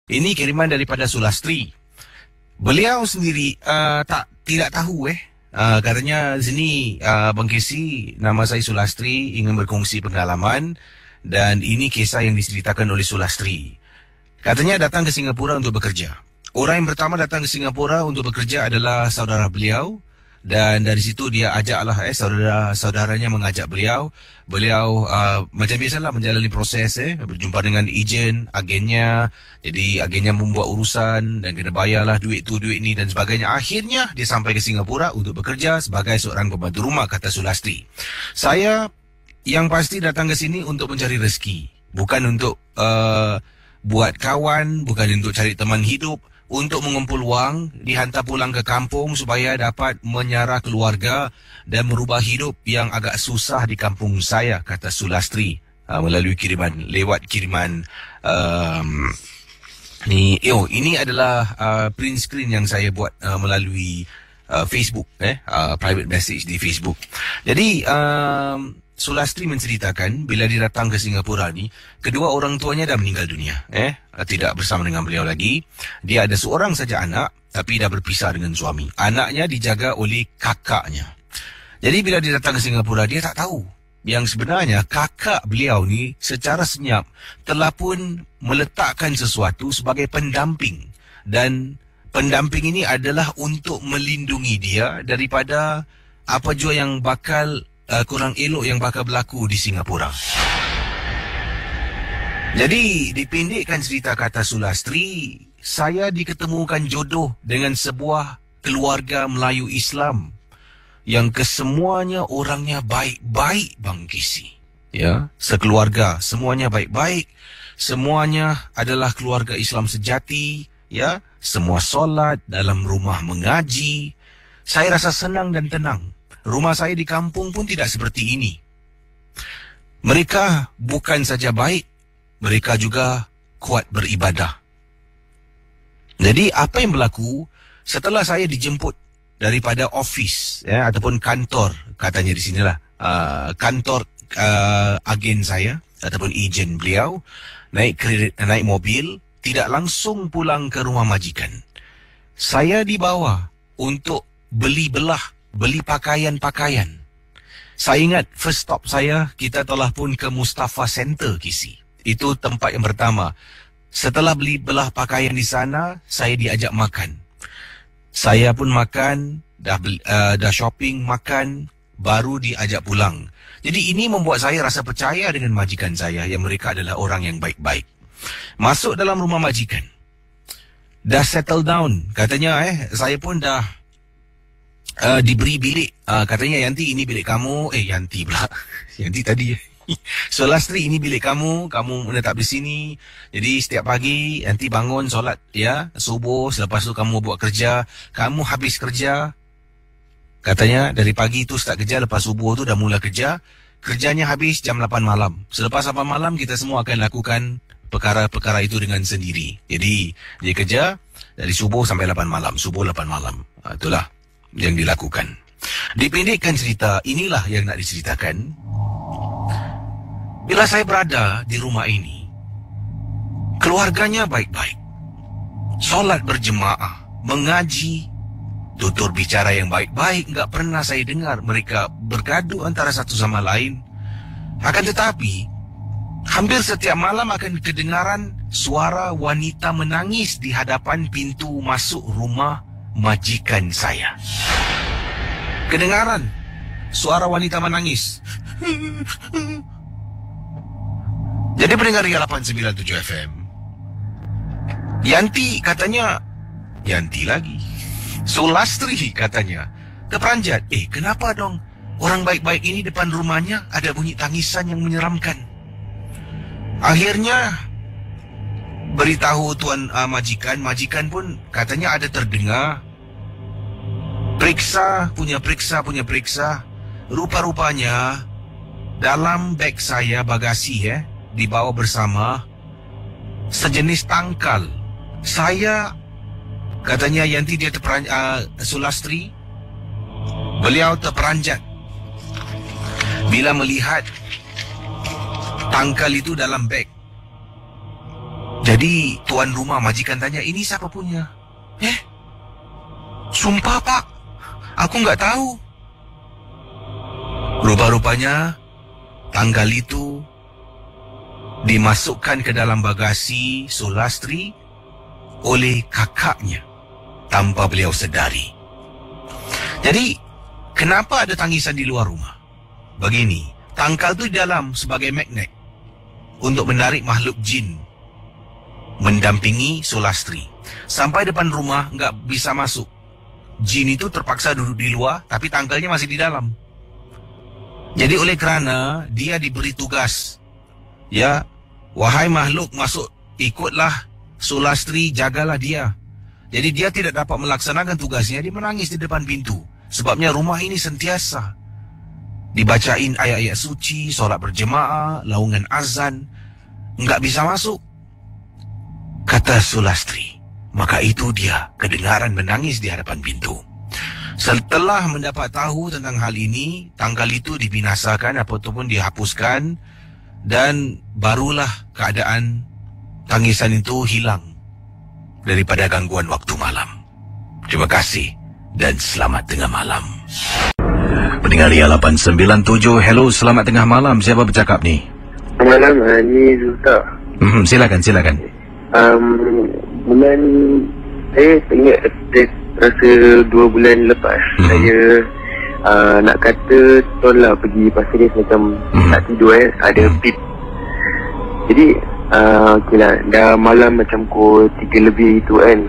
Ini kiriman daripada Sulastri. Beliau sendiri tidak tahu katanya sini Bang Casey, nama saya Sulastri, ingin berkongsi pengalaman dan ini kisah yang diceritakan oleh Sulastri. Katanya datang ke Singapura untuk bekerja. Orang yang pertama datang ke Singapura untuk bekerja adalah saudara beliau. Dan dari situ dia ajaklah saudara-saudaranya mengajak beliau. Beliau macam biasalah menjalani proses berjumpa dengan ejen, agennya. Jadi agennya membuat urusan dan kena bayarlah duit tu, duit ni dan sebagainya. Akhirnya dia sampai ke Singapura untuk bekerja sebagai seorang pembantu rumah, kata Sulastri. Saya yang pasti datang ke sini untuk mencari rezeki. Bukan untuk buat kawan, bukan untuk cari teman hidup. Untuk mengumpul wang, dihantar pulang ke kampung supaya dapat menyara keluarga dan merubah hidup yang agak susah di kampung saya, kata Sulastri melalui kiriman, lewat kiriman ini adalah print screen yang saya buat melalui Facebook, private message di Facebook. Jadi Sulastri menceritakan bila dia datang ke Singapura ni, kedua orang tuanya dah meninggal dunia, tidak bersama dengan beliau lagi. Dia ada seorang saja anak, tapi dah berpisah dengan suami. Anaknya dijaga oleh kakaknya. Jadi bila dia datang ke Singapura, dia tak tahu yang sebenarnya kakak beliau ni secara senyap telah pun meletakkan sesuatu sebagai pendamping. Dan pendamping ini adalah untuk melindungi dia daripada apa jua yang bakal kurang elok yang bakal berlaku di Singapura. Jadi, dipendekkan cerita kata Sulastri, saya diketemukan jodoh dengan sebuah keluarga Melayu Islam yang kesemuanya orangnya baik-baik, Bang Casey. Ya, sekeluarga, semuanya baik-baik, semuanya adalah keluarga Islam sejati, ya, semua solat dalam rumah mengaji. Saya rasa senang dan tenang. Rumah saya di kampung pun tidak seperti ini. Mereka bukan saja baik, mereka juga kuat beribadah. Jadi apa yang berlaku setelah saya dijemput daripada office ataupun kantor, katanya di sinilah kantor agen saya ataupun ejen beliau, naik mobil, tidak langsung pulang ke rumah majikan. Saya dibawa untuk beli pakaian-pakaian. Saya ingat first stop saya, kita telah pun ke Mustafa Center, Kisi. Itu tempat yang pertama. Setelah beli belah pakaian di sana, saya diajak makan. Saya pun makan, dah shopping, makan, baru diajak pulang. Jadi ini membuat saya rasa percaya dengan majikan saya yang mereka adalah orang yang baik-baik. Masuk dalam rumah majikan. Dah settle down. Katanya saya pun dah diberi bilik. Katanya, Yanti ini bilik kamu. Yanti pula. Yanti tadi. Sulastri, ini bilik kamu menetap di sini. Jadi setiap pagi Yanti bangun solat subuh, selepas tu kamu buat kerja. Kamu habis kerja, katanya dari pagi tu start kerja, lepas subuh tu dah mula kerja. Kerjanya habis jam 8 malam. Selepas 8 malam kita semua akan lakukan perkara-perkara itu dengan sendiri. Jadi dia kerja dari subuh sampai 8 malam, subuh 8 malam. Itulah yang dilakukan. Dipendekkan cerita, inilah yang nak diceritakan. Bila saya berada di rumah ini, keluarganya baik-baik, solat berjemaah, mengaji, tutur bicara yang baik-baik. Enggak pernah saya dengar mereka bergaduh antara satu sama lain. Akan tetapi, hampir setiap malam akan kedengaran suara wanita menangis di hadapan pintu masuk rumah majikan saya. Kedengaran suara wanita menangis. Jadi pendengar Ria 897 FM, Yanti katanya, Yanti lagi, Sulastri katanya, keperanjat. Kenapa dong orang baik-baik ini depan rumahnya ada bunyi tangisan yang menyeramkan? Akhirnya beritahu tuan majikan pun katanya ada terdengar. Periksa. Rupa-rupanya dalam beg saya, bagasi dibawa bersama sejenis tangkal. Saya, katanya Yanti, dia Sulastri, beliau terperanjat bila melihat tangkal itu dalam beg. Jadi tuan rumah majikan tanya, ini siapa punya? Sumpah pak, aku nggak tahu. Rupa-rupanya tanggal itu dimasukkan ke dalam bagasi Sulastri oleh kakaknya tanpa beliau sedari. Jadi kenapa ada tangisan di luar rumah? Begini, tangkal itu di dalam sebagai magnet untuk menarik makhluk jin mendampingi Sulastri. Sampai depan rumah nggak bisa masuk. Jin itu terpaksa duduk di luar, tapi tangkalnya masih di dalam. Jadi oleh kerana dia diberi tugas, ya, wahai makhluk masuk, ikutlah Sulastri, jagalah dia. Jadi dia tidak dapat melaksanakan tugasnya, dia menangis di depan pintu. Sebabnya rumah ini sentiasa dibacain ayat-ayat suci, solat berjemaah, laungan azan, nggak bisa masuk. Kata Sulastri, maka itu dia kedengaran menangis di hadapan pintu. Setelah mendapat tahu tentang hal ini, tanggal itu dibinasakan ataupun dihapuskan, dan barulah keadaan tangisan itu hilang daripada gangguan waktu malam. Terima kasih dan selamat tengah malam. Pendengar Ria 897, hello, selamat tengah malam. Siapa bercakap ni? Malam, ni Zulta. Silakan. Bulan saya ingat rasa 2 bulan lepas saya nak kata tol lah pergi Pasir Ris macam tak tidur ada pip. Jadi okey lah, dah malam macam pukul 3 lebih itu kan.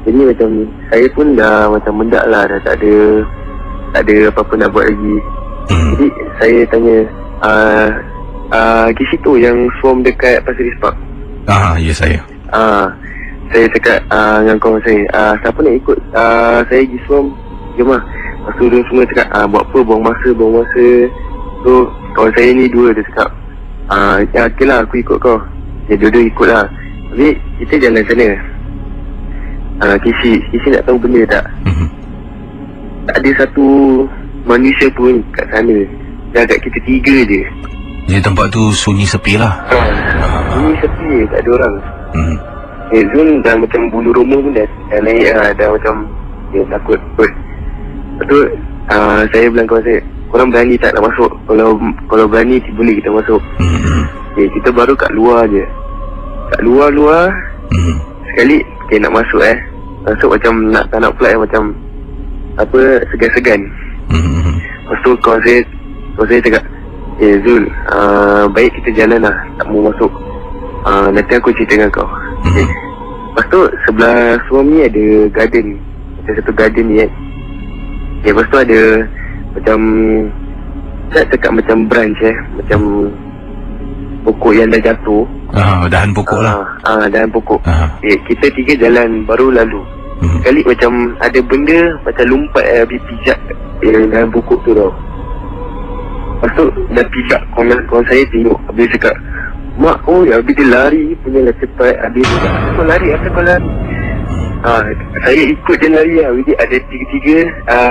Jadi macam saya pun dah macam mendak lah, dah tak ada apa-apa nak buat lagi. Jadi saya tanya di situ yang swarm dekat Pasir Ris Park. Ya saya. Saya cakap dengan kawan saya, siapa nak ikut saya pergi swarm, jom lah. Lepas tu dia semua cakap, buat apa, buang masa. So kawan saya ni dua, dia cakap, ya okey lah, aku ikut kau. Dia dua-dua ikut lah. Tapi kita jalan sana. Kisi nak tahu benda tak? Tak ada satu manusia pun kat sana. Dah agak kita 3 je. Jadi tempat tu sunyi sepi lah. Sunyi sepi je, tak ada orang. Zul dah macam bulu rumah pun dah naik lah, dah macam dia takut. Lepas tu saya bilang kawan saya, korang berani tak nak masuk? Kalau berani boleh kita masuk. Kita baru kat luar je. Kat luar sekali nak masuk masuk macam tak nak fly, macam apa, segan-segan. Lepas tu kawan saya cakap, Zul, baik kita jalan lah, tak mau masuk. Nanti aku cerita dengan kau. Lepas tu sebelah swarm ni ada garden, macam satu garden ni kan. Lepas tu ada macam, saya cakap macam branch macam pokok yang dah jatuh. Dahan pokok lah. Dahan pokok. Kita 3 jalan baru lalu. Sekali macam ada benda macam lompat habis pijak dahan pokok tu tau. Lepas tu dah pijak, kawan saya tengok, habis cakap, mak, habis dia lari punya lah cepat. Habis dia cakap, kau lari, asal kau lari? Saya ikut je lari lah. Jadi ada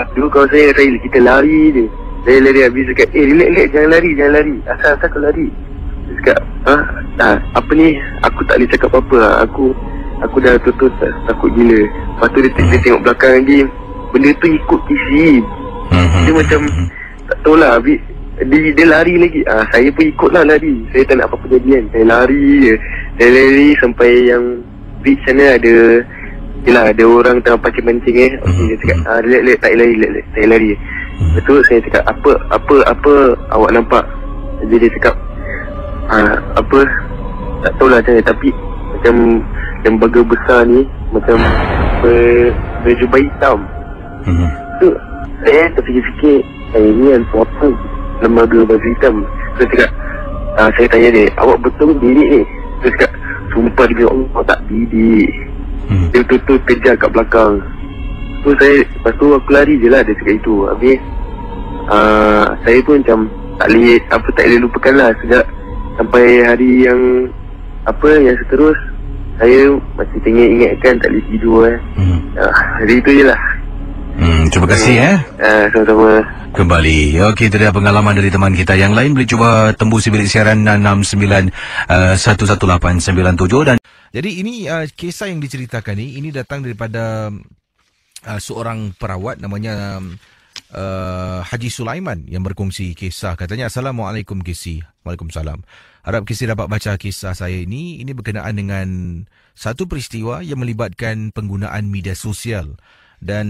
3 dulu kawan saya kita lari je. Saya lari, habis cakap, relax, jangan lari. Asal kau lari? Dia cakap, apa ni, aku tak boleh cakap apa-apa lah. Aku dah tutup, takut gila. Lepas tu dia tengok belakang lagi, benda tu ikut kisi. Dia macam tak tahu lah. Habis dia lari lagi. Saya pun ikut lah lari. Saya tak nak apa-apa jadi kan. Saya lari sampai yang beach sana ada, yelah, ada orang tengah pancing-pancing Okay, dia cakap, relax, tak lari. Lepas tu saya cakap, apa awak nampak? Jadi dia cakap, apa, tak tahulah macam mana, tapi macam lembaga besar ni, macam berjubah hitam. Tu saya terfikir-fikir, ini yang apa lembaga baju hitam. Saya cakap, saya tanya dia, awak betul bidik ni? Dia cakap, sumpah dia bilang, tak bidik. Dia betul-betul kejar kat belakang. So lepas tu aku lari je lah, dia cakap itu. Habis saya pun macam tak boleh lupakan lah. Sejak sampai hari yang seterus, saya masih ingatkan, tak boleh tidur. Hari itu je lah. Terima kasih Sama-sama. Kembali. Okey, itu dia pengalaman dari teman kita. Yang lain boleh cuba tembusi bilik siaran 69111897. Dan jadi ini kisah yang diceritakan ini datang daripada seorang perawat namanya Haji Sulaiman yang berkongsi kisah. Katanya, Assalamualaikum Kisi. Waalaikumsalam. Harap Kisi dapat baca kisah saya ini. Ini berkenaan dengan satu peristiwa yang melibatkan penggunaan media sosial. Dan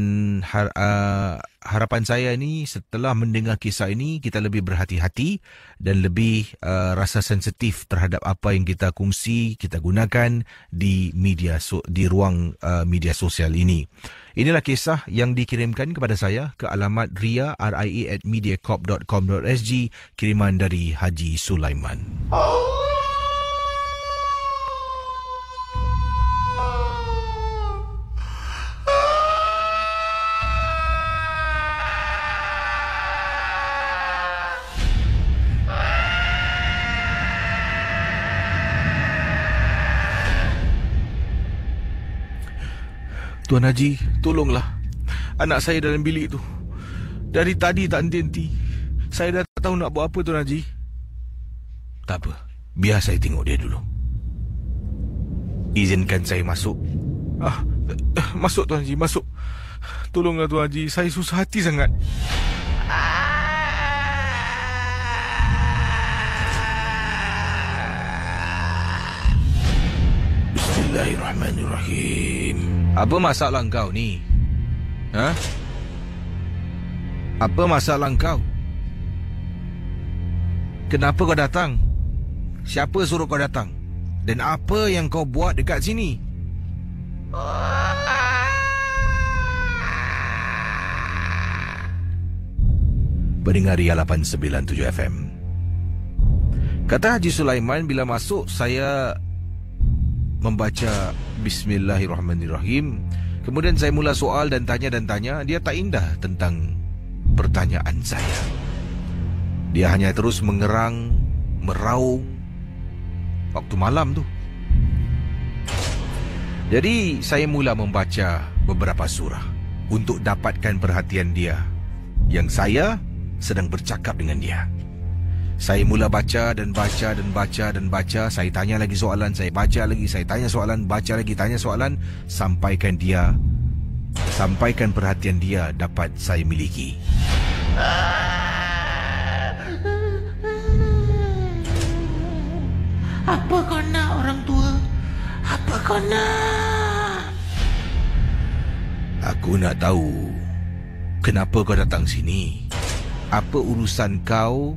harapan saya ni setelah mendengar kisah ini, kita lebih berhati-hati dan lebih rasa sensitif terhadap apa yang kita kongsi, kita gunakan di di ruang media sosial ini. Inilah kisah yang dikirimkan kepada saya ke alamat ria@mediacorp.com.sg, kiriman dari Haji Sulaiman. Tuan Haji, tolonglah. Anak saya dalam bilik tu. Dari tadi tak henti-henti. Saya dah tak tahu nak buat apa, Tuan Haji. Tak apa. Biar saya tengok dia dulu. Izinkan saya masuk. Masuk, Tuan Haji, masuk. Tolonglah, Tuan Haji. Saya susah hati sangat. Bismillahirrahmanirrahim. Apa masalah kau ni? Apa masalah kau? Kenapa kau datang? Siapa suruh kau datang? Dan apa yang kau buat dekat sini? Pendengar Ria 897 FM. Kata Haji Sulaiman, bila masuk saya membaca Bismillahirrahmanirrahim. Kemudian saya mula soal dan tanya. Dia tak indah tentang pertanyaan saya. Dia hanya terus mengerang, meraung waktu malam tu. Jadi saya mula membaca beberapa surah untuk dapatkan perhatian dia, yang saya sedang bercakap dengan dia. Saya mula baca dan baca. Saya tanya lagi soalan, saya baca lagi, saya tanya soalan, baca lagi, tanya soalan, sampaikan perhatian dia dapat saya miliki. Apa kau nak, orang tua? Apa kau nak? Aku nak tahu kenapa kau datang sini. Apa urusan kau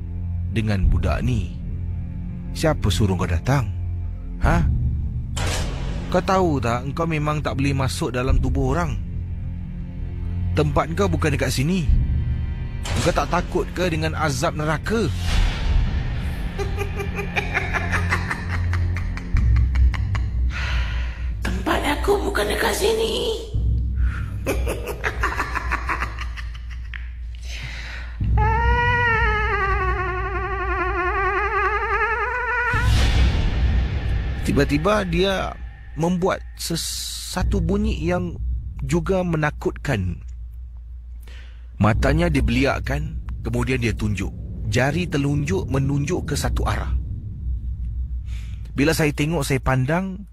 dengan budak ni? Siapa suruh kau datang? Kau tahu tak, engkau memang tak boleh masuk dalam tubuh orang. Tempat kau bukan dekat sini. Engkau tak takut ke dengan azab neraka? Tempat aku bukan dekat sini. Tiba-tiba dia membuat satu bunyi yang juga menakutkan. Matanya dibeliakkan, kemudian dia tunjuk. Jari telunjuk menunjuk ke satu arah. Bila saya tengok, saya pandang,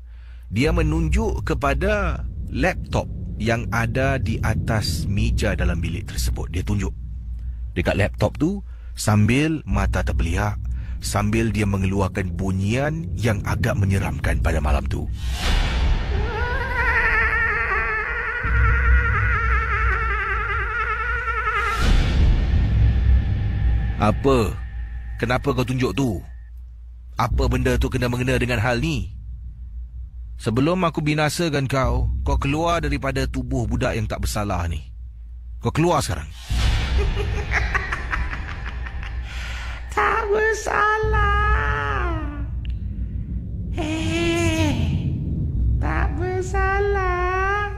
dia menunjuk kepada laptop yang ada di atas meja dalam bilik tersebut. Dia tunjuk dekat laptop tu sambil mata terbeliak, sambil dia mengeluarkan bunyian yang agak menyeramkan pada malam tu. Apa? Kenapa kau tunjuk tu? Apa benda tu kena mengena dengan hal ni? Sebelum aku binasakan kau, kau keluar daripada tubuh budak yang tak bersalah ni. Kau keluar sekarang. Tak bersalah. Tak bersalah.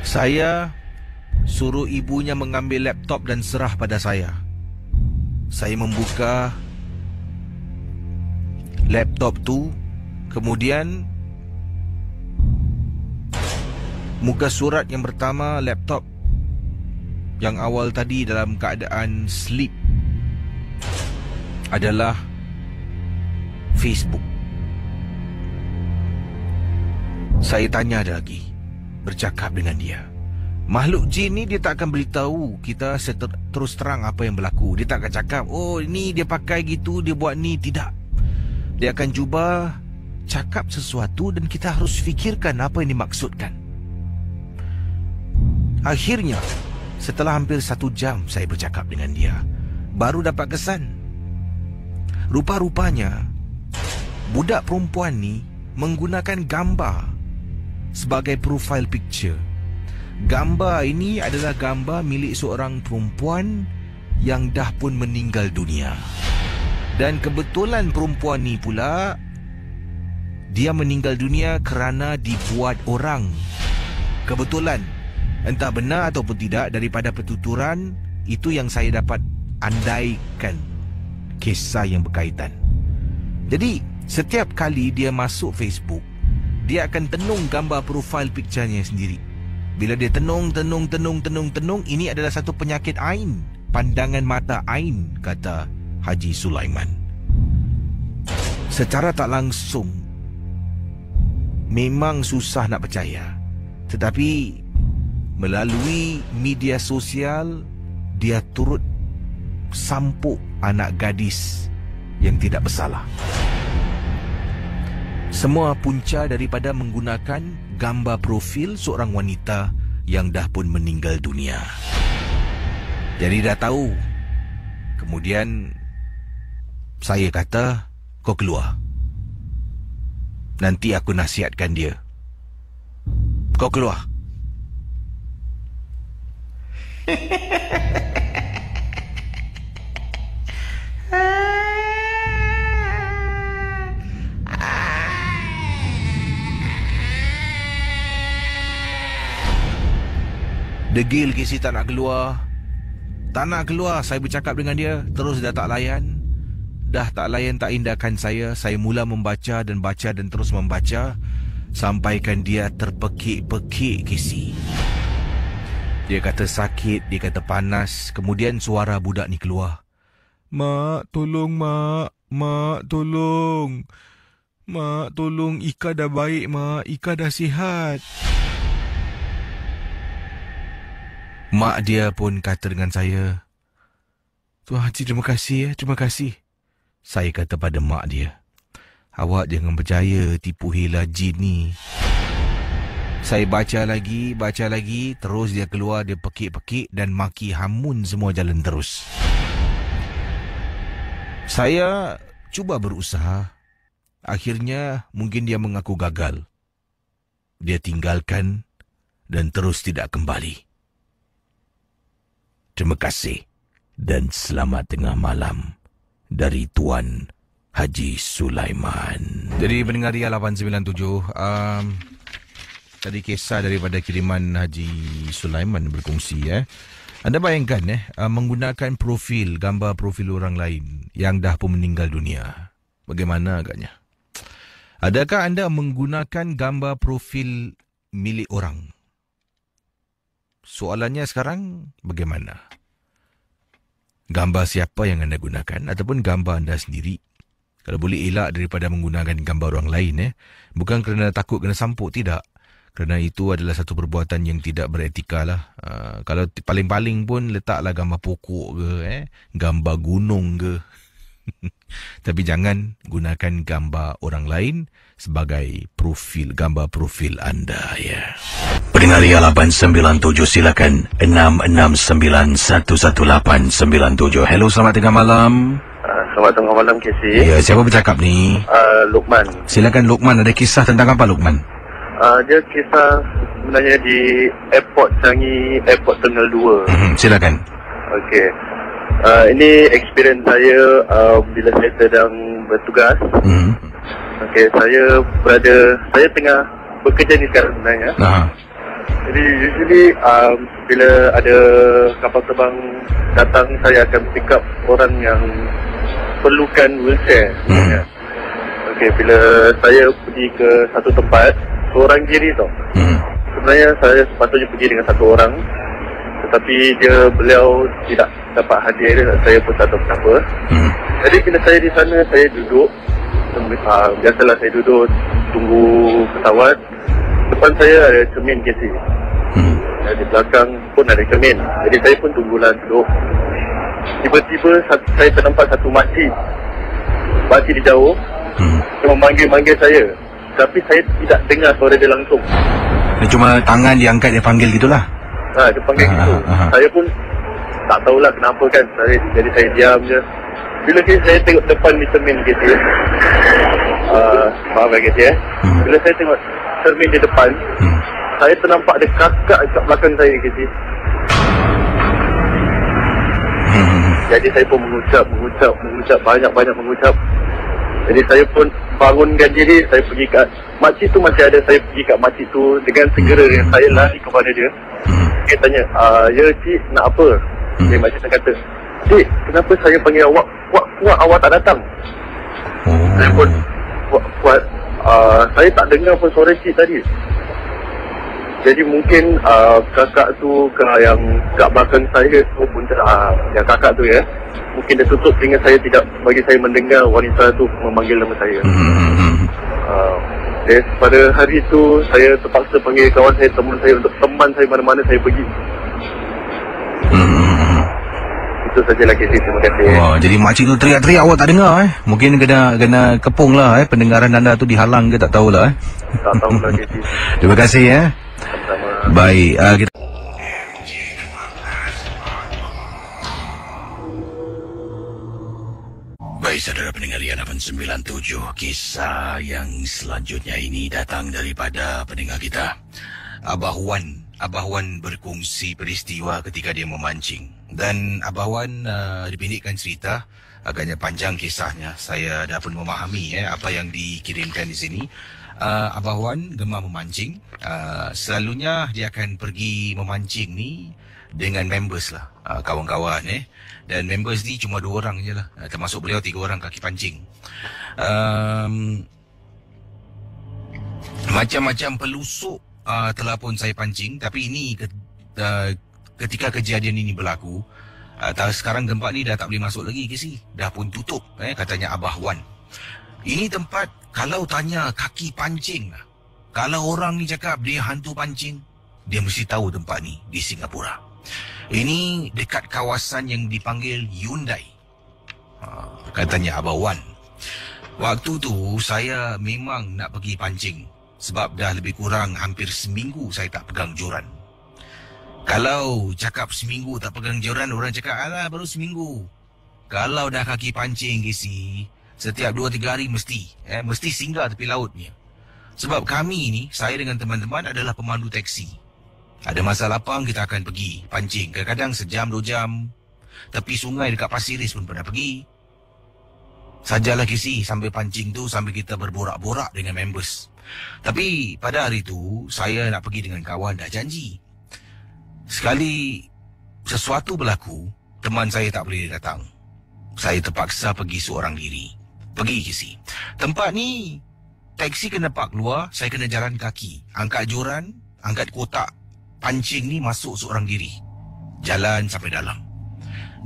Saya suruh ibunya mengambil laptop dan serah pada saya. Saya membuka laptop tu, kemudian muka surat yang pertama laptop yang awal tadi dalam keadaan sleep adalah Facebook. Saya tanya lagi, bercakap dengan dia. Makhluk jin ni dia tak akan beritahu kita terus terang apa yang berlaku. Dia tak akan cakap, oh ni dia pakai gitu, dia buat ni. Tidak. Dia akan cuba cakap sesuatu dan kita harus fikirkan apa yang dimaksudkan. Akhirnya, setelah hampir 1 jam saya bercakap dengan dia, baru dapat kesan. Rupa-rupanya budak perempuan ni menggunakan gambar sebagai profile picture. Gambar ini adalah gambar milik seorang perempuan yang dah pun meninggal dunia. Dan kebetulan perempuan ni pula, dia meninggal dunia kerana dibuat orang. Kebetulan, entah benar ataupun tidak, daripada pertuturan itu yang saya dapat andaikan kisah yang berkaitan. Jadi setiap kali dia masuk Facebook, dia akan tenung gambar profile picture-nya sendiri. Bila dia tenung, ini adalah satu penyakit ain, pandangan mata ain, kata Haji Sulaiman. Secara tak langsung, memang susah nak percaya, tetapi melalui media sosial, dia turut sampuk anak gadis yang tidak bersalah. Semua punca daripada menggunakan gambar profil seorang wanita yang dah pun meninggal dunia. Jadi dah tahu. Kemudian saya kata, kau keluar. Nanti aku nasihatkan dia. Kau keluar. Degil Casey tak nak keluar. Tak nak keluar. Saya bercakap dengan dia, terus dah tak layan. Dah tak layan, tak indahkan saya. Saya mula membaca dan terus membaca, sampaikan dia terpekik-pekik Casey. Dia kata sakit, dia kata panas. Kemudian suara budak ni keluar. Mak, tolong mak. Mak, tolong. Mak, tolong. Ika dah baik mak. Ika dah sihat. Mak dia pun kata dengan saya, Tuan Haji, terima kasih ya, terima kasih. Saya kata pada mak dia, awak jangan percaya tipu hila jin ni. Saya baca lagi, terus dia keluar, dia pekik-pekik dan maki hamun semua jalan terus. Saya cuba berusaha. Akhirnya mungkin dia mengaku gagal. Dia tinggalkan dan terus tidak kembali. Terima kasih dan selamat tengah malam dari Tuan Haji Sulaiman. Jadi pendengar Ria 897, tadi kisah daripada kiriman Haji Sulaiman berkongsi. Anda bayangkan menggunakan profil, gambar profil orang lain yang dah pun meninggal dunia. Bagaimana agaknya? Adakah anda menggunakan gambar profil milik orang? Soalannya sekarang, bagaimana? Gambar siapa yang anda gunakan ataupun gambar anda sendiri? Kalau boleh elak daripada menggunakan gambar orang lain, bukan kerana takut kena sampuk, tidak. Kerana itu adalah satu perbuatan yang tidak beretika lah. Kalau paling-paling pun letaklah gambar pokok ke, gambar gunung ke. Tapi jangan gunakan gambar orang lain sebagai profil, gambar profil anda, ya. Pendengar Ria 897, silakan 669-11897. Hello, selamat tengah malam. Selamat tengah malam, Casey. Ya, siapa bercakap ni? Luqman. Silakan Luqman, ada kisah tentang apa Luqman? Dia kisah sebenarnya di Airport Changi, Airport Terminal 2. Silakan. Okey. Ini experience saya bila saya sedang bertugas. Okey, saya tengah bekerja ni sekarang sebenarnya. Jadi usually bila ada kapal terbang datang, saya akan pick up orang yang perlukan wheelchair. Okey, bila saya pergi ke satu tempat, seorang diri tau. Sebenarnya saya sepatutnya pergi dengan satu orang, tetapi beliau tidak dapat hadir, saya pun tak tahu kenapa. Jadi bila saya di sana, saya duduk. Biasalah saya duduk tunggu pesawat. Depan saya ada cermin KC. Di belakang pun ada cermin. Jadi saya pun tunggulah duduk. Tiba-tiba saya ternampak satu makcik. Makcik di jauh. Dia memanggil-manggil saya. Tapi saya tidak dengar suara dia langsung. Dia cuma tangan dia angkat, dia panggil gitulah. Dia panggil gitu. Saya pun tak tahulah kenapa kan. Jadi saya diam je. Bila saya tengok depan ni cermin KC, maaf KC bila saya tengok cermin di depan, saya ternampak ada kakak kat belakang saya KC. Jadi saya pun mengucap banyak mengucap. Jadi saya pun bangunkan diri, saya pergi kat makcik tu masih ada, saya pergi kat makcik tu dengan segera saya lari kepada dia. Dia tanya, ya cik nak apa? Dia makcik saya kata, cik, kenapa saya panggil awak? Awak tak datang. Saya pun saya tak dengar pun suara cik tadi. Jadi mungkin kakak tu yang kat belakang saya tu pun yang kakak tu ya, mungkin dia tutup telinga saya, tidak bagi saya mendengar wanita tu memanggil nama saya. Pada hari itu saya terpaksa panggil kawan saya, teman saya untuk teman saya mana-mana saya pergi. Itu sajalah KC, terima kasih. Wah, jadi makcik tu teriak-teriak awak tak dengar Mungkin kena kepung lah pendengaran anda tu dihalang ke tak tahulah Tak tahulah KC. Terima kasih Sama-sama. Baik, kita Baik, saudara pendengar Rian 897, kisah yang selanjutnya ini datang daripada pendengar kita Abah Wan berkongsi peristiwa ketika dia memancing. Dan Abah Wan dipendekkan cerita, agaknya panjang kisahnya. Saya dah pun memahami apa yang dikirimkan di sini. Abah Wan gemar memancing. Selalunya dia akan pergi memancing ni dengan members lah, kawan-kawan Dan members ni cuma 2 orang je lah, termasuk beliau 3 orang kaki pancing. Macam-macam pelusuk telah pun saya pancing. Tapi ini ketika kejadian ini berlaku, sekarang tempat ni dah tak boleh masuk lagi ke sini, dah pun tutup katanya Abah Wan. Ini tempat kalau tanya kaki pancing, kalau orang ni cakap dia hantu pancing, dia mesti tahu tempat ni di Singapura. Ini dekat kawasan yang dipanggil Hyundai, katanya Abah Wan. Waktu tu saya memang nak pergi pancing, sebab dah lebih kurang hampir seminggu saya tak pegang joran. Kalau cakap seminggu tak pegang joran, orang cakap, alah baru seminggu. Kalau dah kaki pancing KC, setiap 2-3 hari mesti singgah tepi laut ni. Sebab kami ni, saya dengan teman-teman adalah pemandu teksi. Ada masa lapang kita akan pergi pancing, kadang-kadang sejam 2 jam. Tepi sungai dekat Pasiris pun pernah pergi. Sajalah KC sambil pancing tu, sambil kita berborak-borak dengan members. Tapi pada hari tu saya nak pergi dengan kawan, dah janji. Sekali sesuatu berlaku, teman saya tak boleh datang. Saya terpaksa pergi seorang diri. Pergi KC. Tempat ni taksi kena park luar, saya kena jalan kaki. Angkat joran, angkat kotak pancing ni, masuk seorang diri. Jalan sampai dalam.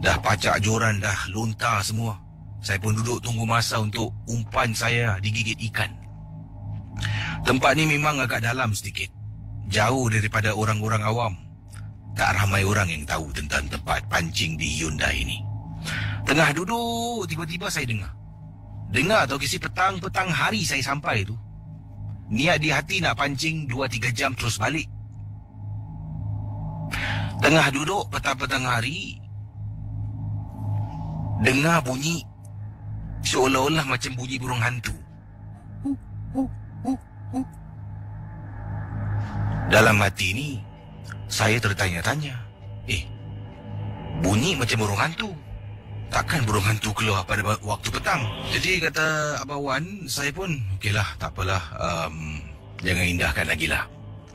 Dah pacak joran, dah lontar semua. Saya pun duduk tunggu masa untuk umpan saya digigit ikan. Tempat ni memang agak dalam sedikit, jauh daripada orang-orang awam. Tak ramai orang yang tahu tentang tempat pancing di Hyundai ini. Tengah duduk, tiba-tiba saya dengar tau KC, petang hari saya sampai tu. Niat di hati nak pancing 2-3 jam terus balik. Tengah duduk petang hari, dengar bunyi seolah-olah macam bunyi burung hantu. Dalam hati ni saya tertanya-tanya, bunyi macam burung hantu, takkan burung hantu keluar pada waktu petang? Jadi kata Abah Wan, saya pun okeylah, tak apalah, jangan indahkan lagi lah.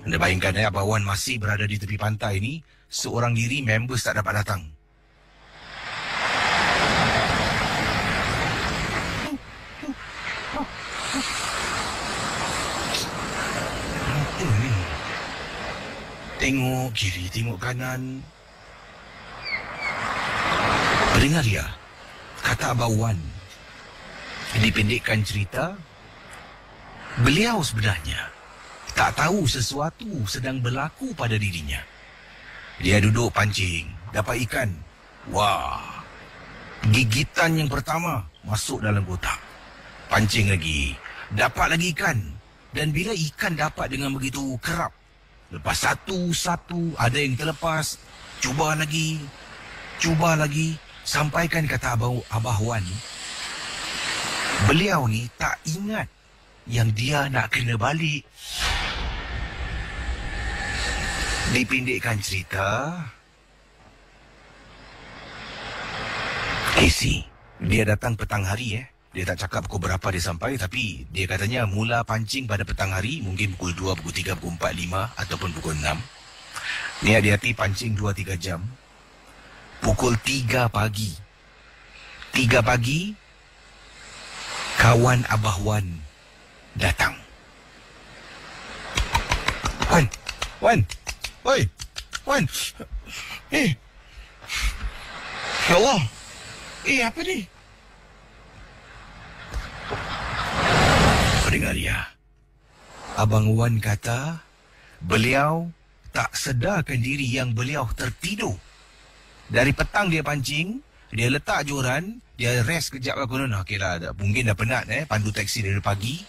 Anda bayangkan Abang Wan masih berada di tepi pantai ni, seorang diri members tak dapat datang. Apa ni? Tengok kiri, tengok kanan. Dengar ya, kata Abang Wan. Dipendekkan cerita, beliau sebenarnya tak tahu sesuatu sedang berlaku pada dirinya. Dia duduk pancing, dapat ikan. Wah, gigitan yang pertama masuk dalam kotak. Pancing lagi, dapat lagi ikan. Dan bila ikan dapat dengan begitu kerap, lepas satu-satu ada yang terlepas, cuba lagi, sampaikan kata Abah Wan, beliau ni tak ingat yang dia nak kena balik. Dipendekkan cerita, Casey, dia datang petang hari Dia tak cakap pukul berapa dia sampai, tapi dia katanya mula pancing pada petang hari, mungkin pukul 2, pukul 3, pukul 4, 5 ataupun pukul 6. Ni hati-hati pancing 2-3 jam. Pukul 3 pagi. 3 pagi, kawan Abah Wan datang. Wan. Oi. Wan. Ya Allah. Apa ni? Dengar ya. Abang Wan kata, beliau tak sedarkan diri yang beliau tertidur. Dari petang dia pancing, dia letak joran, dia rest kejap konon. Okeylah, mungkin dah penat pandu taksi dari pagi.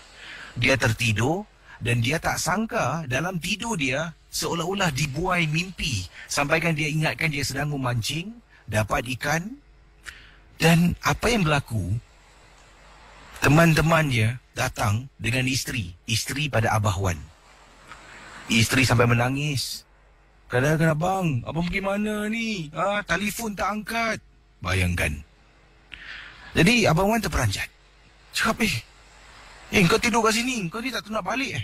Dia tertidur dan dia tak sangka dalam tidur dia seolah-olah dibuai mimpi. Sampaikan dia ingatkan dia sedang memancing, dapat ikan. Dan apa yang berlaku, teman-teman dia datang dengan isteri pada Abah Wan. Isteri sampai menangis. Kadang-kadang abang pergi mana ni? Telefon tak angkat. Bayangkan. Jadi Abang Wan terperanjat. Cakap, kau tidur kat sini, kau ni tak nak balik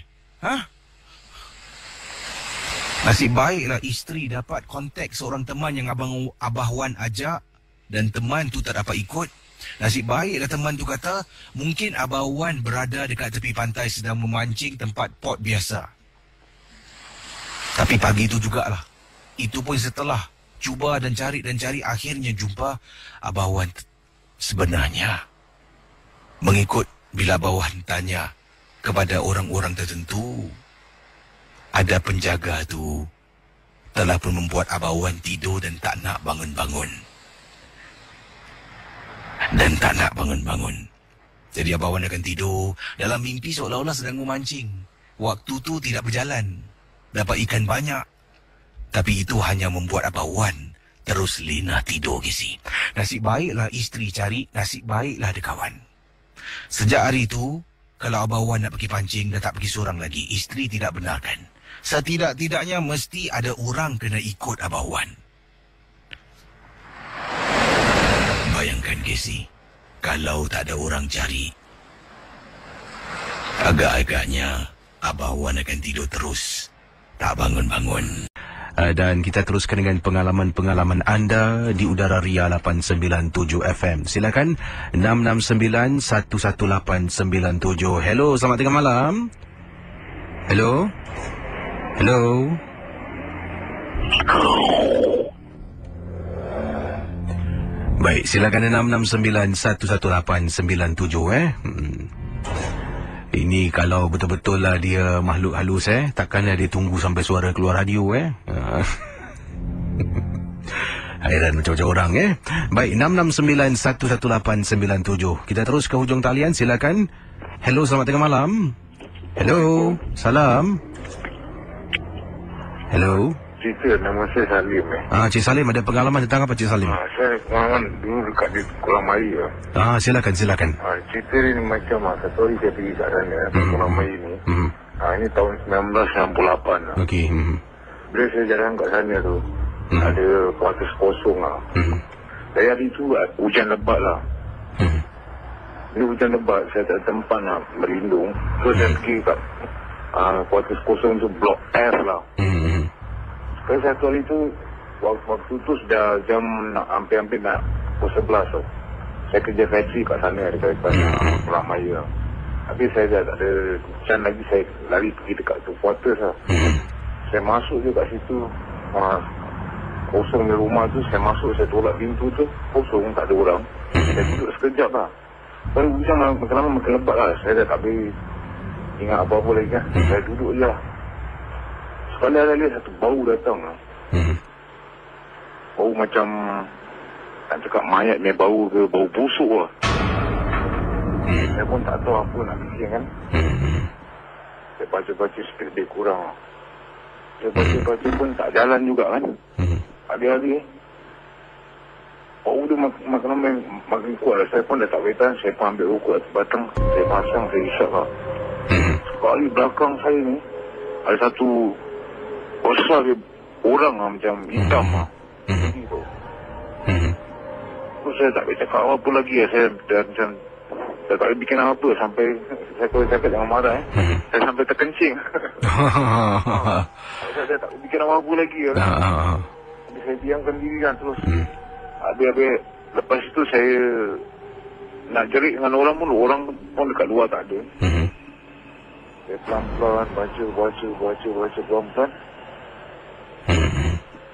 Nasib baiklah isteri dapat kontak seorang teman yang Abah Wan ajak, dan teman tu tak dapat ikut. Nasib baiklah teman tu kata, mungkin Abah Wan berada dekat tepi pantai sedang memancing tempat pot biasa. Tapi pagi itu jugalah. Itu pun setelah cuba dan cari, akhirnya jumpa Abah Wan. Sebenarnya, mengikut bila Abah Wan tanya kepada orang-orang tertentu, ada penjaga tu telah pun membuat Abah Wan tidur dan tak nak bangun-bangun. Jadi Abah Wan akan tidur dalam mimpi seolah-olah sedang memancing. Waktu tu tidak berjalan. Dapat ikan banyak. Tapi itu hanya membuat Abah Wan terus lena tidur Casey. Nasib baiklah isteri cari, nasib baiklah ada kawan. Sejak hari itu, kalau Abah Wan nak pergi pancing, dah tak pergi seorang lagi. Isteri tidak benarkan. Setidak-tidaknya mesti ada orang kena ikut Abah Wan. Bayangkan Casey, kalau tak ada orang cari, agak-agaknya Abah Wan akan tidur terus, tak bangun-bangun. Dan kita teruskan dengan pengalaman-pengalaman anda di Udara Ria 897 FM. Silakan 669-11897. Hello, selamat tengah malam. Hello. Baik, silakan 669-11897 Ini kalau betul-betul lah dia makhluk halus takkanlah dia tunggu sampai suara keluar radio Hairan macam-macam orang Baik, 669-11897. Kita terus ke hujung talian, silakan. Hello, selamat tengah malam. Hello, salam. Hello. Cerita, nama saya Salim Cik Salim, ada pengalaman tentang apa Cik Salim? Saya pengalaman dulu dekat di Kolam Air Silakan. Cerita ni macam satu hari saya pergi kat sana Kolam Air ni. Ini tahun 1968 Okey. Bila saya jalan kat sana tu, ada kuartus kosong Dari hari tu hujan lebat lah. Ini hujan lebat, saya tak tempat nak berlindung. So saya pergi kat kuartus kosong tu blok F lah. Sekali satu hari tu, waktu tu sudah jam hampir-hampir nak pukul 11 tu. Saya kerja factory kat sana dekat Pulang Maya. Habis saya dah tak ada can lagi, saya lari pergi dekat tu quarters lah. Saya masuk je kat situ, kosong di rumah tu, saya masuk, saya tolak pintu tu, kosong, tak ada orang. Saya duduk sekejap lah. Baru hujan makin lama makin lebat lah. Saya dah tak boleh ingat apa-apa lagi kan. Saya duduk je lah. Sekali ada lihat satu bau datang lah. Bau macam, tak cakap mayat ni bau ke, bau busuk lah. Saya pun tak tahu apa nak fikir kan. Saya baca-baca speed dia kurang lah. Saya baca-baca pun tak jalan juga kan. Hari-hari bau dia makin kuat lah. Saya pun dah tak boleh tahan. Saya pun ambil rokok atas batang. Saya pasang, saya isap lah. Sekali belakang saya ni ada satu besar dia, orang lah macam hitam lah. Terus saya tak boleh cakap apa lagi lah. Saya dah macam saya tak boleh bikin apa sampai saya kalau cakap jangan marah saya sampai terkencing. Saya tak boleh bikin apa lagi lah. Jadi saya diamkan diri kan terus. Habis-habis lepas itu saya nak jerit dengan orang pun dekat luar tak ada. Saya pelan-pelan baca pelan-pelan.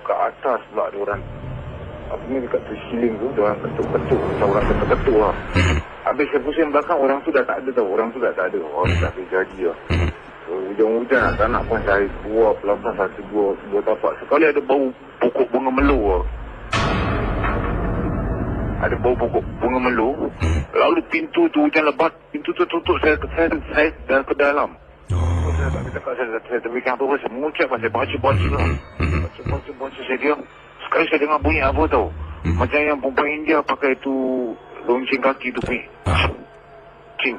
Kat atas pula ada orang. Apa ni dekat tu ceiling tu, dia orang ketuk-ketuk. Macam orang ketuk-ketuk lah. Habis saya pusing belakang, orang tu dah tak ada tau. Orang tu dah tak ada. Orang tak boleh jadi lah. Hujan-hujan nak pun saya keluar pelan-pelan satu dua tapak. Sekali ada bau pokok bunga melo lah. Ada bau pokok bunga melo. Lalu pintu tu hujan lebat. Pintu tu tutup, saya dah ke dalam. Saya tak boleh cakap, saya terfikir apa-apa. Saya mengucap, saya baca-baca lah. Baca, saya diam. Sekali saya dengar bunyi apa tau. Macam yang perempuan India pakai tu lonceng kaki tu pergi. Cing.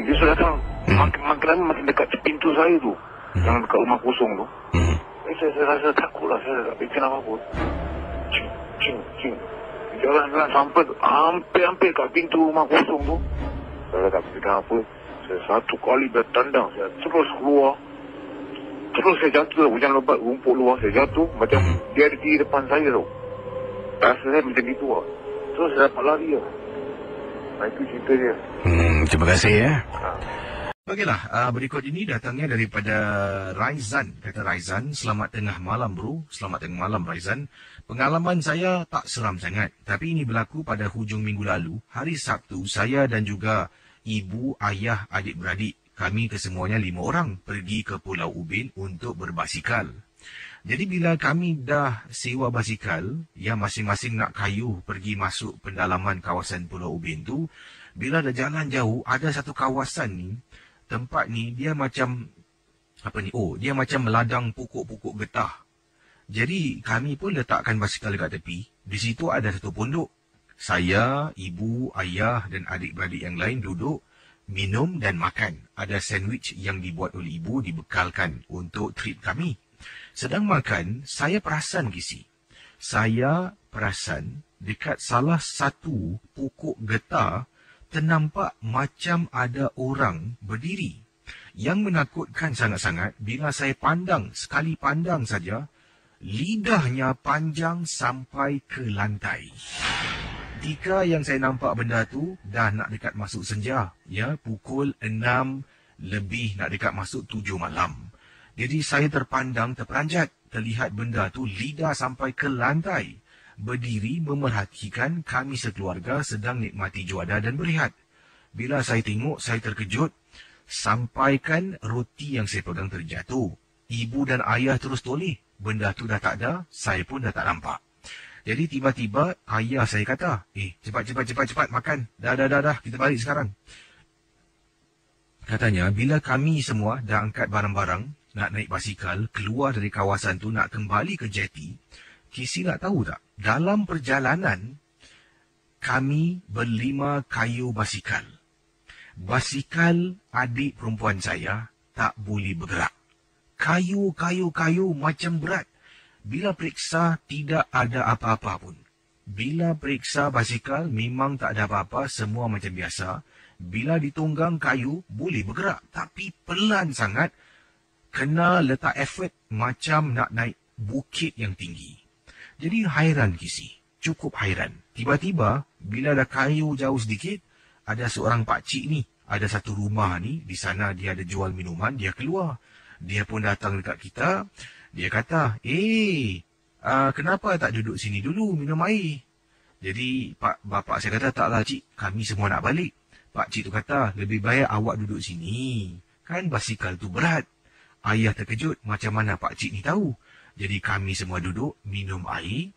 Dia sudah datang. Makin lama makin dekat pintu saya tu. Yang dekat rumah kosong tu. Saya rasa takut lah. Saya tak fikir apa-apa. Cing. Jalan sampai hampir kat pintu rumah kosong tu. Saya tak fikir apa. Saya satu kali bertandang. Saya terus keluar. Terus saya jatuh, hujan lebat, rumput luar, saya jatuh. Macam dia ada di depan saya tau. Rasa saya macam gitu lah. Terus saya dapat lari lah. Itu cerita dia. Terima kasih ya. Baiklah, berikut ini datangnya daripada Raizan. Kata Raizan, selamat tengah malam bro. Selamat tengah malam Raizan. Pengalaman saya tak seram sangat. Tapi ini berlaku pada hujung minggu lalu. Hari Sabtu, saya dan juga ibu, ayah, adik-beradik. Kami kesemuanya 5 orang pergi ke Pulau Ubin untuk berbasikal. Jadi bila kami dah sewa basikal, yang masing-masing nak kayuh pergi masuk pendalaman kawasan Pulau Ubin tu, bila dah jalan jauh, ada satu kawasan ni, tempat ni dia macam, dia macam meladang pokok-pokok getah. Jadi kami pun letakkan basikal dekat tepi. Di situ ada satu pondok. Saya, ibu, ayah dan adik-beradik yang lain duduk, minum dan makan. Ada sandwich yang dibuat oleh ibu dibekalkan untuk treat kami. Sedang makan, saya perasan Saya perasan dekat salah satu pokok getah ternampak macam ada orang berdiri. Yang menakutkan sangat-sangat bila saya sekali pandang saja, lidahnya panjang sampai ke lantai. Ketika yang saya nampak benda tu dah nak dekat masuk senja, ya, pukul 6 lebih nak dekat masuk 7 malam. Jadi saya terperanjat, terlihat benda tu lidah sampai ke lantai, berdiri memerhatikan kami sekeluarga sedang nikmati juada dan berehat. Bila saya tengok, saya terkejut, sampaikan roti yang saya pegang terjatuh. Ibu dan ayah terus toleh, benda tu dah tak ada, saya pun dah tak nampak. Jadi tiba-tiba ayah saya kata, cepat makan. Dah, kita balik sekarang. Katanya, bila kami semua dah angkat barang-barang, nak naik basikal, keluar dari kawasan tu nak kembali ke jeti, Kisi nak tahu tak? Dalam perjalanan, kami berlima kayu basikal. Basikal adik perempuan saya tak boleh bergerak. Kayu macam berat. Bila periksa, tidak ada apa-apa pun. Bila periksa basikal, memang tak ada apa-apa, semua macam biasa. bila ditunggang kayu boleh bergerak, tapi pelan sangat, kena letak effort macam nak naik bukit yang tinggi. Jadi hairan Kisi, cukup hairan. Tiba-tiba bila ada kayu jauh sedikit, ada seorang pakcik ni, ada satu rumah ni, di sana dia ada jual minuman, dia keluar. Dia pun datang dekat kita, dia kata, kenapa tak duduk sini dulu minum air? Jadi bapak saya kata, taklah cik, kami semua nak balik. Pakcik tu kata, lebih baik awak duduk sini, kan basikal tu berat. Ayah terkejut, macam mana pakcik ni tahu? Jadi kami semua duduk minum air.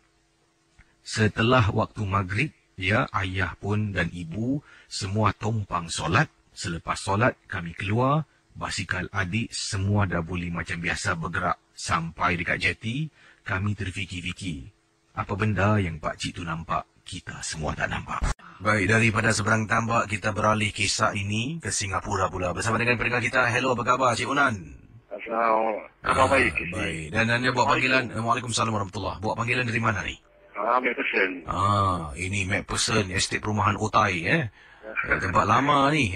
Setelah waktu maghrib, ayah pun dan ibu semua tumpang solat. Selepas solat kami keluar, basikal adik semua dah boleh macam biasa bergerak. Sampai dekat jeti, kami terfikir-fikir, apa benda yang pakcik tu nampak, kita semua tak nampak. Baik, daripada seberang tambak kita beralih kisah ini ke Singapura pula. Bersama dengan pendengar kita, hello, apa khabar Cik Unan? Assalamualaikum. Baik, dan anda buat panggilan, Waalaikumsalam warahmatullahi. Buat panggilan dari mana ni? MacPherson. Ini MacPherson, estate perumahan Otai, tempat lama ni.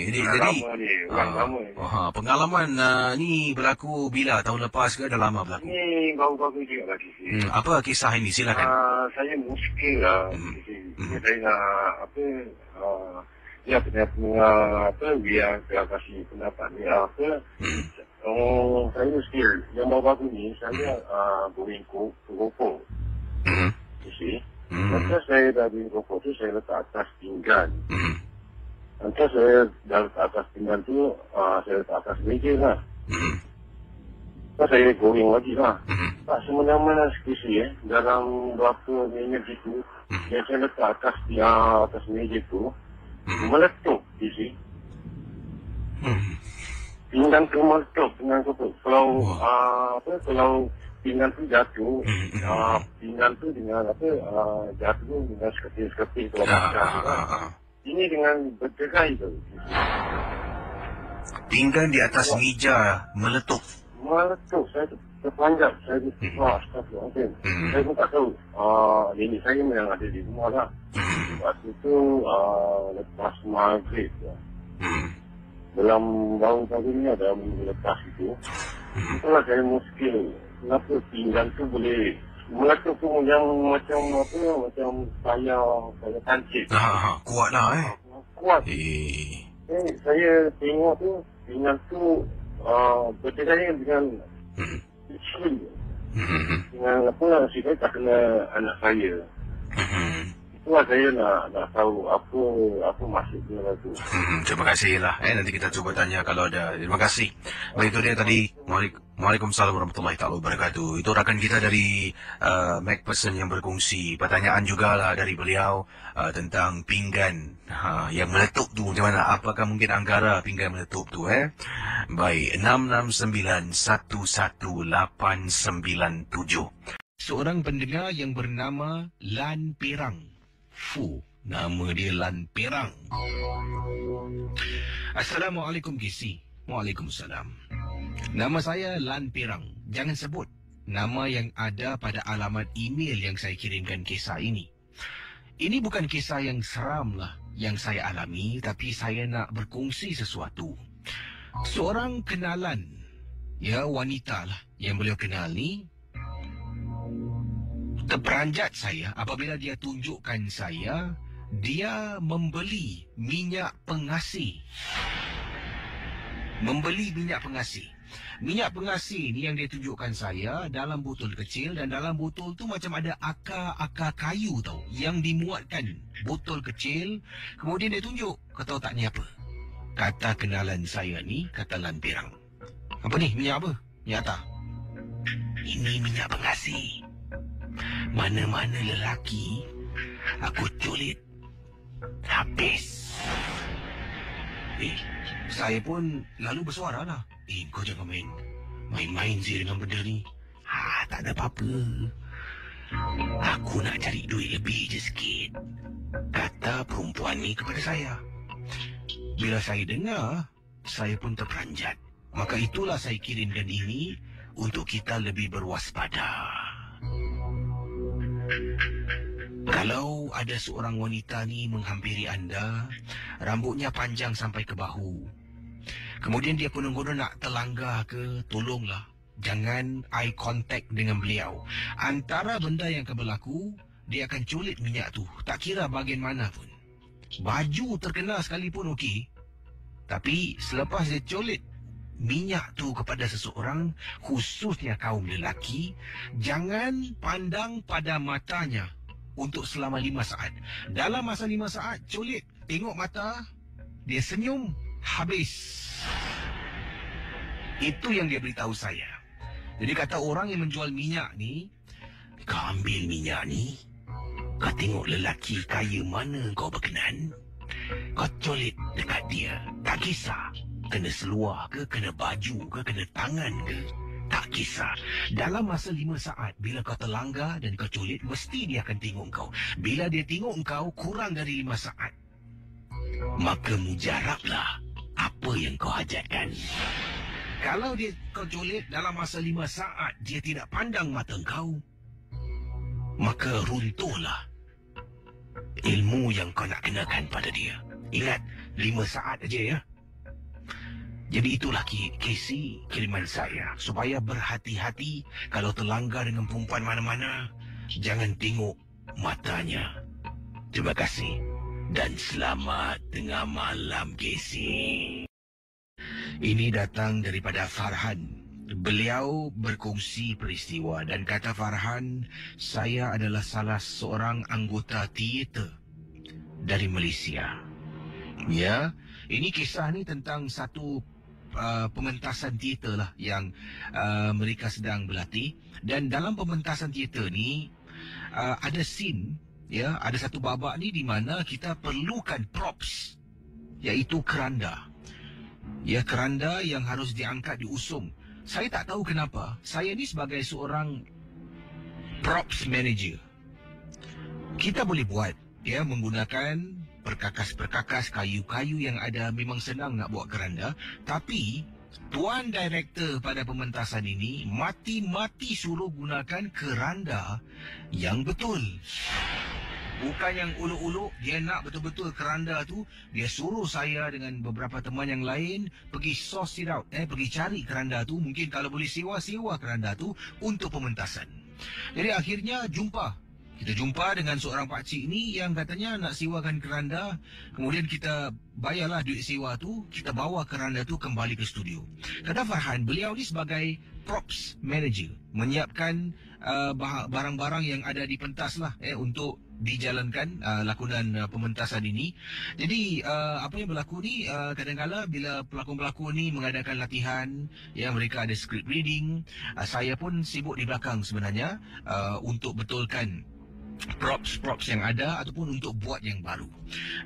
Pengalaman ni berlaku bila? Tahun lepas ke dah lama berlaku? Ni baru-baru juga lagi. Apa kisah ini? Silakan. Saya muskil lah. Saya nak biar saya kasih pendapat ni saya muskil. Yang baru-baru ni saya beringkuk rokok. Maka saya dah beringkuk tu saya letak atas pinggan. Nanti saya dah letak atas pinggan tu, saya letak atas meja lah. Lepas saya goreng lagi lah. Tak semena-mena sekisi dalam berapa minit itu, yang saya letak atas meja tu, meletup isi. Pinggan tu meletup, pinggan tu. Kalau pinggan tu jatuh, pinggan tu dengan jatuh dengan seketik-seketik kalau macam. Ini dengan berderai tu. Pinggan di atas meja meletup. Saya terperanjat. Saya astagfirullahaladzim. Saya pun tak tahu. Nenek saya yang ada di rumah lah. Waktu tu lepas maghrib lah. Dalam baru-baru ni ada lepas itu. Itulah saya muskil. Kenapa pinggan tu boleh meletup tu yang macam saya tancik. Kuat lah Kuat. Saya tengok tu pinggan tu berderai dengan kecil. Dengan saya tak kena anak saya. Itulah saya nak tahu apa maksud dia tu. Terima kasih lah. Nanti kita cuba tanya kalau ada. Terima kasih. Baik, itu dia tadi. Waalaikumsalam warahmatullahi wabarakatuh. Itu rakan kita dari MacPherson yang berkongsi. Pertanyaan jugalah dari beliau tentang pinggan yang meletup tu. Macam mana? Apakah mungkin angkara pinggan meletup tu? Baik, 669118997. Seorang pendengar yang bernama Lan Perang. Nama dia Lan Perang. Assalamualaikum Kisi. Waalaikumsalam. Nama saya Lan Perang. Jangan sebut nama yang ada pada alamat email yang saya kirimkan kisah ini. Ini bukan kisah yang seram lah yang saya alami, tapi saya nak berkongsi sesuatu. Seorang kenalan, wanita lah yang beliau kenal ni, terperanjat saya apabila dia tunjukkan saya dia membeli minyak pengasih. Minyak pengasih ni yang dia tunjukkan saya dalam botol kecil, dan dalam botol tu macam ada akar-akar kayu tau yang dimuatkan botol kecil. Kemudian dia tunjuk, kau tahu tak ni apa? Kata kenalan saya ni, kata Lan Perang. Apa ni? Minyak apa? Minyak apa? Ini minyak pengasih. Mana-mana lelaki aku culit habis. Saya pun lalu bersuara lah. Kau jangan main-main sih dengan benda ni. Tak ada apa-apa. Aku nak cari duit lebih je sikit, kata perempuan ni kepada saya. Bila saya dengar, saya pun terperanjat. Maka itulah saya kirimkan ini untuk kita lebih berwaspada. Kalau ada seorang wanita ni menghampiri anda, rambutnya panjang sampai ke bahu, kemudian dia konon-konon nak terlanggar ke, tolonglah jangan eye contact dengan beliau. Antara benda yang akan berlaku, dia akan culit minyak tu, tak kira bahagian mana pun. Baju terkena sekalipun okey, tapi selepas dia culit minyak tu kepada seseorang, khususnya kaum lelaki, jangan pandang pada matanya untuk selama 5 saat. Dalam masa 5 saat, culit, tengok mata, dia senyum, habis. Itu yang dia beritahu saya. Jadi kata orang yang menjual minyak ni, kau ambil minyak ni, kau tengok lelaki kaya mana kau berkenan, kau culit dekat dia. Tak kisah kena seluar ke, kena baju ke, kena tangan ke, tak kisah. Dalam masa 5 saat, bila kau terlanggar dan kau culit, mesti dia akan tengok kau. Bila dia tengok kau kurang dari 5 saat, maka mujarablah apa yang kau hajatkan. Kalau kau culit dalam masa 5 saat, dia tidak pandang mata kau, maka runtuhlah ilmu yang kau nak kenakan pada dia. Ingat, 5 saat aja ya. Jadi itulah kisi kiriman saya, supaya berhati-hati kalau terlanggar dengan perempuan mana-mana, jangan tengok matanya. Terima kasih dan selamat tengah malam, kisi. Ini datang daripada Farhan. Beliau berkongsi peristiwa dan kata Farhan, saya adalah salah seorang anggota teater dari Malaysia. Ya, ini kisah ni tentang satu pementasan teater lah yang mereka sedang berlatih. Dan dalam pementasan teater ni ada scene, ya, ada satu babak ni di mana kita perlukan props, iaitu keranda. Ya, keranda yang harus diangkat, diusung. Saya tak tahu kenapa, saya ni sebagai seorang props manager, kita boleh buat, ya, menggunakan perkakas-perkakas, kayu-kayu yang ada, memang senang nak buat keranda. Tapi tuan director pada pementasan ini mati-mati suruh gunakan keranda yang betul, bukan yang uluk-uluk. Dia nak betul-betul keranda tu. Dia suruh saya dengan beberapa teman yang lain pergi source it out, pergi cari keranda tu. Mungkin kalau boleh sewa keranda tu untuk pementasan. Jadi akhirnya kita jumpa dengan seorang pakcik ni yang katanya nak sewakan keranda. Kemudian kita bayarlah duit sewa tu, kita bawa keranda tu kembali ke studio. Kata Farhan, beliau ni sebagai props manager, menyiapkan barang-barang yang ada di pentas lah, untuk dijalankan lakonan pementasan ini. Jadi apa yang berlaku ni, kadang-kadang bila pelakon-pelakon ni mengadakan latihan, ya, mereka ada script reading, saya pun sibuk di belakang sebenarnya untuk betulkan props yang ada ataupun untuk buat yang baru.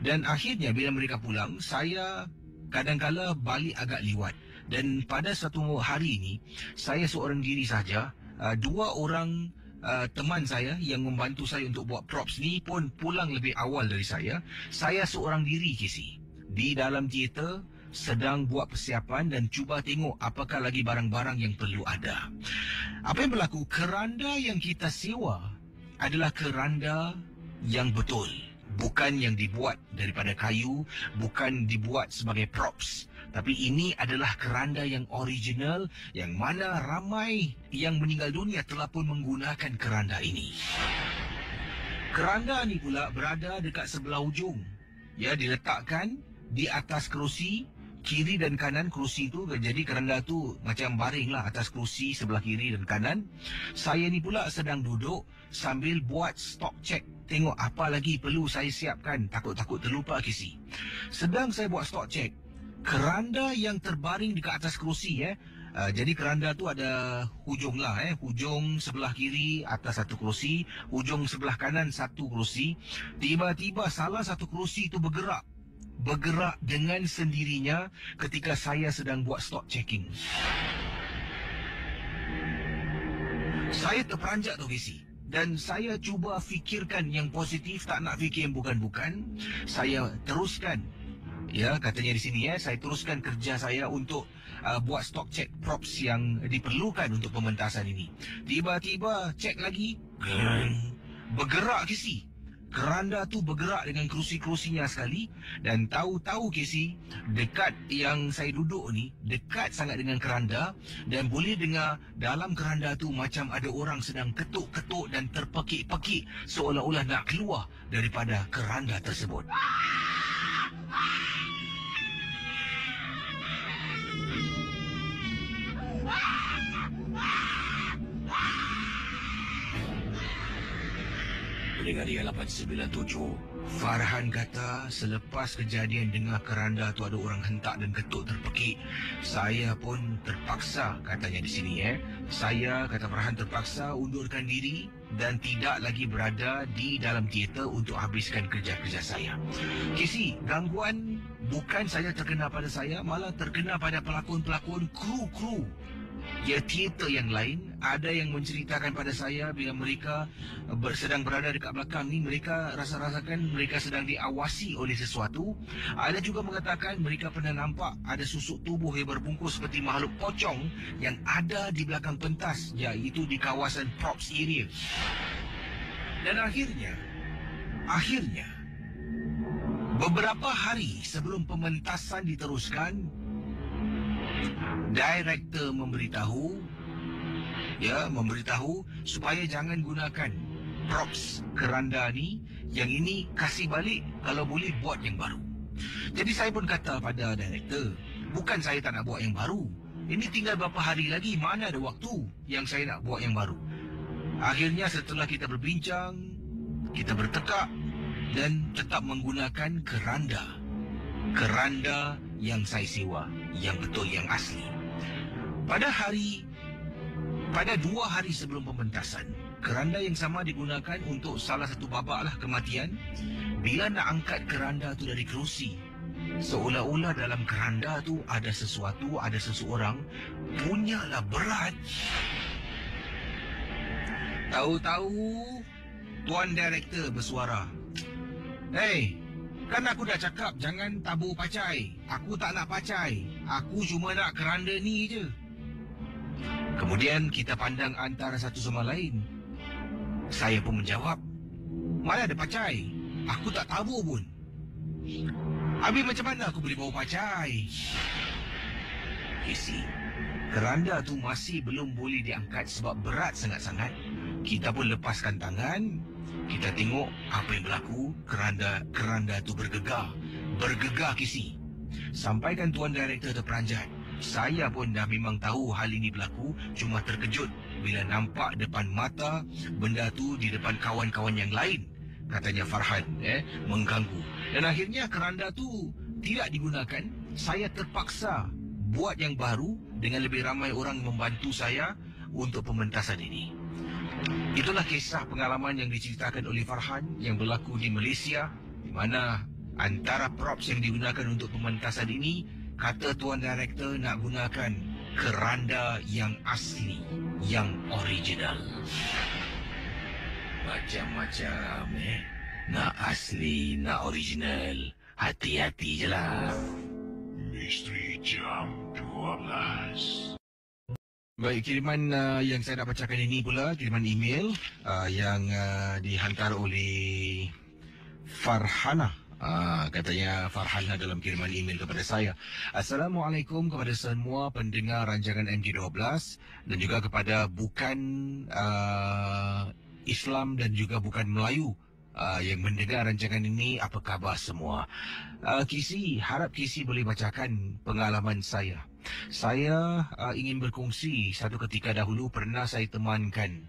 Dan akhirnya bila mereka pulang, saya kadang-kala balik agak liwat. Dan pada satu hari ini, saya seorang diri saja. 2 orang teman saya yang membantu saya untuk buat props ni pun pulang lebih awal dari saya. Saya seorang diri, kisi, di dalam teater sedang buat persiapan dan cuba tengok apakah lagi barang-barang yang perlu ada. Apa yang berlaku, keranda yang kita sewa adalah keranda yang betul, bukan yang dibuat daripada kayu, bukan dibuat sebagai props. Tapi ini adalah keranda yang original, yang mana ramai yang meninggal dunia telah pun menggunakan keranda ini. Keranda ni pula berada dekat sebelah ujung, ya, diletakkan di atas kerusi, kiri dan kanan kerusi tu. Jadi keranda tu macam baring lah atas kerusi sebelah kiri dan kanan. Saya ni pula sedang duduk sambil buat stock check, tengok apa lagi perlu saya siapkan, takut-takut terlupa, kisi. Sedang saya buat stock check, keranda yang terbaring dekat atas kerusi, jadi keranda tu ada hujung lah, hujung sebelah kiri atas satu kerusi, hujung sebelah kanan satu kerusi. Tiba-tiba salah satu kerusi tu bergerak dengan sendirinya ketika saya sedang buat stock checking. Saya terperanjat tu, kisi. Dan saya cuba fikirkan yang positif, tak nak fikir yang bukan-bukan. Saya teruskan, ya, katanya di sini, saya teruskan kerja saya untuk buat stock check props yang diperlukan untuk pementasan ini. Tiba-tiba cek lagi, bergerak, kisi. Keranda tu bergerak dengan kerusi-kerusinya sekali. Dan tahu-tahu Casey, dekat yang saya duduk ni, dekat sangat dengan keranda, dan boleh dengar dalam keranda tu macam ada orang sedang ketuk-ketuk dan terpekik-pekik seolah-olah nak keluar daripada keranda tersebut. Pendengar 897, Farhan kata selepas kejadian dengar keranda tu ada orang hentak dan ketuk terpekik, saya pun terpaksa, katanya di sini saya, kata Farhan, terpaksa undurkan diri dan tidak lagi berada di dalam teater untuk habiskan kerja-kerja saya. Casey, gangguan bukan saja terkena pada saya, malah terkena pada pelakon-pelakon, kru-kru teater yang lain. Ada yang menceritakan pada saya bila mereka sedang berada dekat belakang ni, mereka rasa-rasakan mereka sedang diawasi oleh sesuatu. Ada juga mengatakan mereka pernah nampak ada susuk tubuh yang berbungkus seperti makhluk pocong yang ada di belakang pentas, iaitu di kawasan props area. Dan akhirnya beberapa hari sebelum pementasan diteruskan, director memberitahu supaya jangan gunakan props keranda ni, yang ini kasih balik, kalau boleh buat yang baru. Jadi saya pun kata pada director, bukan saya tak nak buat yang baru, ini tinggal beberapa hari lagi, mana ada waktu yang saya nak buat yang baru. Akhirnya setelah kita berbincang, kita bertekak dan tetap menggunakan keranda yang saya sewa, yang betul, yang asli. Pada 2 hari sebelum pementasan, keranda yang sama digunakan untuk salah satu babak lah kematian. Bila nak angkat keranda tu dari kerusi, seolah-olah dalam keranda tu ada sesuatu, ada seseorang, punyalah berat. Tahu-tahu tuan director bersuara, "Hey, kan aku dah cakap jangan tabur pacai. Aku tak nak pacai. Aku cuma nak keranda ni je." Kemudian kita pandang antara satu sama lain. Saya pun menjawab, "Mana ada pacai? Aku tak tabur pun." "Habis macam mana aku boleh bawa pacai?" Isi, keranda tu masih belum boleh diangkat sebab berat sangat-sangat. Kita pun lepaskan tangan. Kita tengok apa yang berlaku. Keranda tu bergegar Casey. Sampaikan tuan director terperanjat. Saya pun dah memang tahu hal ini berlaku, cuma terkejut bila nampak depan mata benda tu di depan kawan-kawan yang lain, katanya Farhan, mengganggu. Dan akhirnya keranda tu tidak digunakan. Saya terpaksa buat yang baru dengan lebih ramai orang membantu saya untuk pementasan ini. Itulah kisah pengalaman yang diceritakan oleh Farhan yang berlaku di Malaysia, di mana antara props yang digunakan untuk pementasan ini, kata tuan director nak gunakan keranda yang asli, yang original. Macam-macam nak asli, nak original, hati-hati je lah. Misteri Jam 12. Baik, kiriman yang saya nak bacakan ini pula, kiriman email yang dihantar oleh Farhana. Katanya Farhana dalam kiriman email kepada saya. Assalamualaikum kepada semua pendengar rancangan MG12 dan juga kepada bukan Islam dan juga bukan Melayu yang mendengar rancangan ini. Apa khabar semua? Kisi, harap Kisi boleh bacakan pengalaman saya. Saya ingin berkongsi satu ketika dahulu pernah saya temankan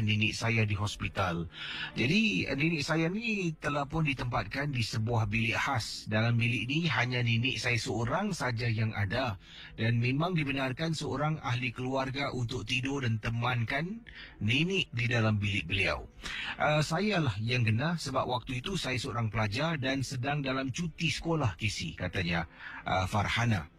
nenek saya di hospital. Jadi nenek saya ni telah pun ditempatkan di sebuah bilik khas. Dalam bilik ni hanya nenek saya seorang saja yang ada dan memang dibenarkan seorang ahli keluarga untuk tidur dan temankan nenek di dalam bilik beliau. Saya lah yang kena sebab waktu itu saya seorang pelajar dan sedang dalam cuti sekolah, Kisi, katanya Farhana.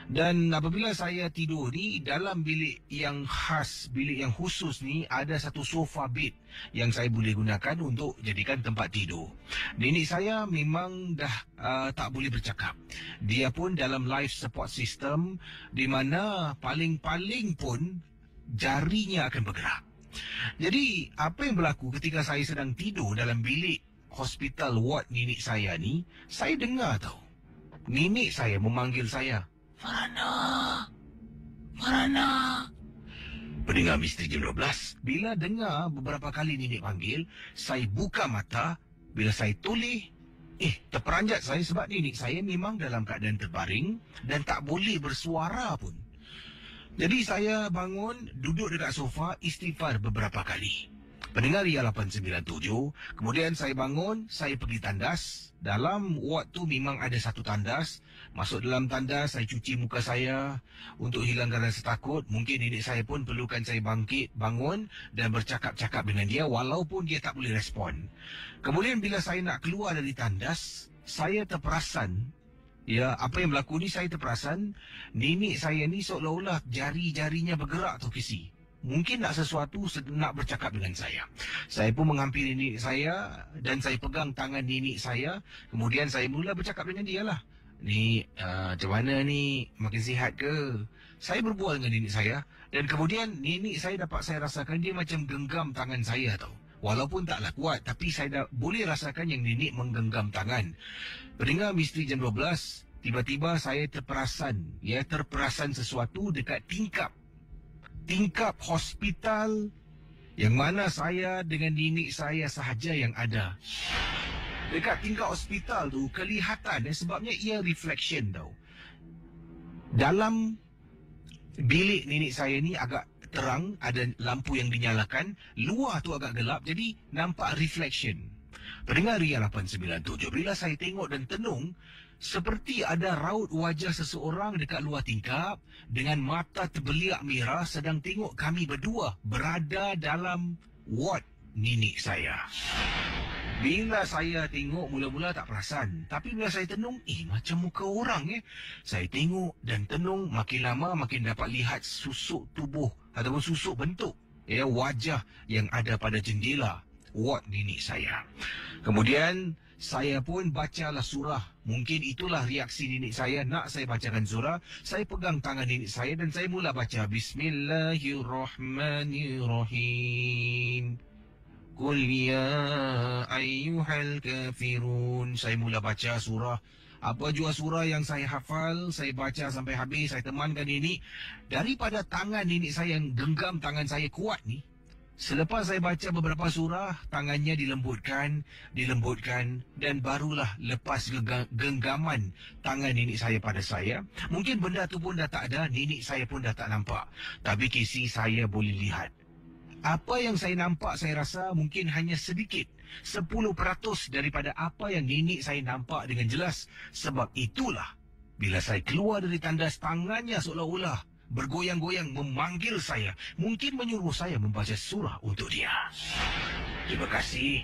Dan apabila saya tidur ni dalam bilik yang khas, bilik yang khusus ni, ada satu sofa bed yang saya boleh gunakan untuk jadikan tempat tidur. Nenek saya memang dah tak boleh bercakap. Dia pun dalam life support system di mana paling-paling pun jarinya akan bergerak. Jadi apa yang berlaku ketika saya sedang tidur dalam bilik hospital ward nenek saya ni, saya dengar tau. Nenek saya memanggil saya, Farhana, Farhana. Pendengar Misteri Jam 12, bila dengar beberapa kali nenek panggil, saya buka mata. Bila saya toleh, terperanjat saya sebab nenek saya memang dalam keadaan terbaring dan tak boleh bersuara pun. Jadi saya bangun, duduk dekat sofa, istighfar beberapa kali. Pendengar Ria 897, kemudian saya bangun, saya pergi tandas. Dalam ward tu memang ada satu tandas. Masuk dalam tandas, saya cuci muka saya untuk hilangkan rasa takut. Mungkin nenek saya pun perlukan saya bangkit, bangun dan bercakap-cakap dengan dia walaupun dia tak boleh respon. Kemudian bila saya nak keluar dari tandas, saya terperasan. Ya, apa yang berlaku ni saya terperasan, nenek saya ni seolah-olah jari-jarinya bergerak tu Kesi. Mungkin nak sesuatu, nak bercakap dengan saya. Saya pun menghampiri nenek saya dan saya pegang tangan nenek saya. Kemudian saya mula bercakap dengan dia lah. Ni, macam mana ni? Makin sihat ke? Saya berbual dengan nenek saya. Dan kemudian nenek saya dapat saya rasakan dia macam genggam tangan saya tau. Walaupun taklah kuat, tapi saya dah boleh rasakan yang nenek menggenggam tangan. Pendengar Misteri Jam 12, tiba-tiba saya terperasan. Ya, terperasan sesuatu dekat tingkap hospital yang mana saya dengan nenek saya sahaja yang ada. Dekat tingkap hospital tu kelihatan sebabnya ia reflection tau. Dalam bilik nenek saya ni agak terang, ada lampu yang dinyalakan, luar tu agak gelap, jadi nampak reflection. Pendengar Ria 897, bila saya tengok dan tenung, seperti ada raut wajah seseorang dekat luar tingkap dengan mata terbeliak merah sedang tengok kami berdua berada dalam ward nenek saya. Bila saya tengok, mula-mula tak perasan. Tapi bila saya tenung, macam muka orang Saya tengok dan tenung, makin lama makin dapat lihat susuk tubuh ataupun susuk bentuk wajah yang ada pada jendela ward nenek saya. Kemudian saya pun bacalah surah. Mungkin itulah reaksi nenek saya nak saya bacakan surah. Saya pegang tangan nenek saya dan saya mula baca Bismillahirrahmanirrahim. Qul ya ayyuhal kafirun. Saya mula baca surah. Apa jua surah yang saya hafal, saya baca sampai habis, saya temankan nenek. Daripada tangan nenek saya yang genggam tangan saya kuat ni, selepas saya baca beberapa surah, tangannya dilembutkan, dan barulah lepas genggaman tangan nenek saya pada saya. Mungkin benda tu pun dah tak ada, nenek saya pun dah tak nampak. Tapi Kesi, saya boleh lihat. Apa yang saya nampak, saya rasa mungkin hanya sedikit, 10% daripada apa yang nenek saya nampak dengan jelas. Sebab itulah, bila saya keluar dari tandas, tangannya seolah-olah bergoyang-goyang memanggil saya. Mungkin menyuruh saya membaca surah untuk dia. Terima kasih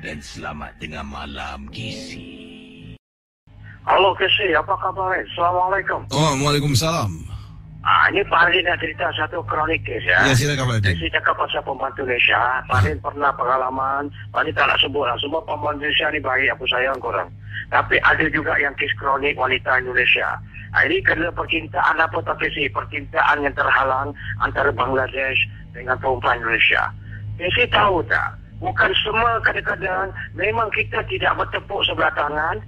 dan selamat tengah malam, Kesi. Halo Kesi, apa kabar? Assalamualaikum. Oh, Waalaikumsalam. Ini Pak Rin nak cerita satu kronik kes ya. Ya, silakan Pak Rin. Saya cakap pasal pembantu Malaysia. Pak Rin pernah pengalaman. Pak Rin tak nak sebut lah. Semua pembantu Malaysia ni baik, aku sayang korang. Tapi ada juga yang kes kronik wanita Indonesia. Ini kerana percintaan apa tak Kesi? Percintaan yang terhalang antara Bangladesh dengan perempuan Indonesia. Kesi tahu tak? Bukan semua kadang-kadang memang kita tidak bertepuk sebelah tangan,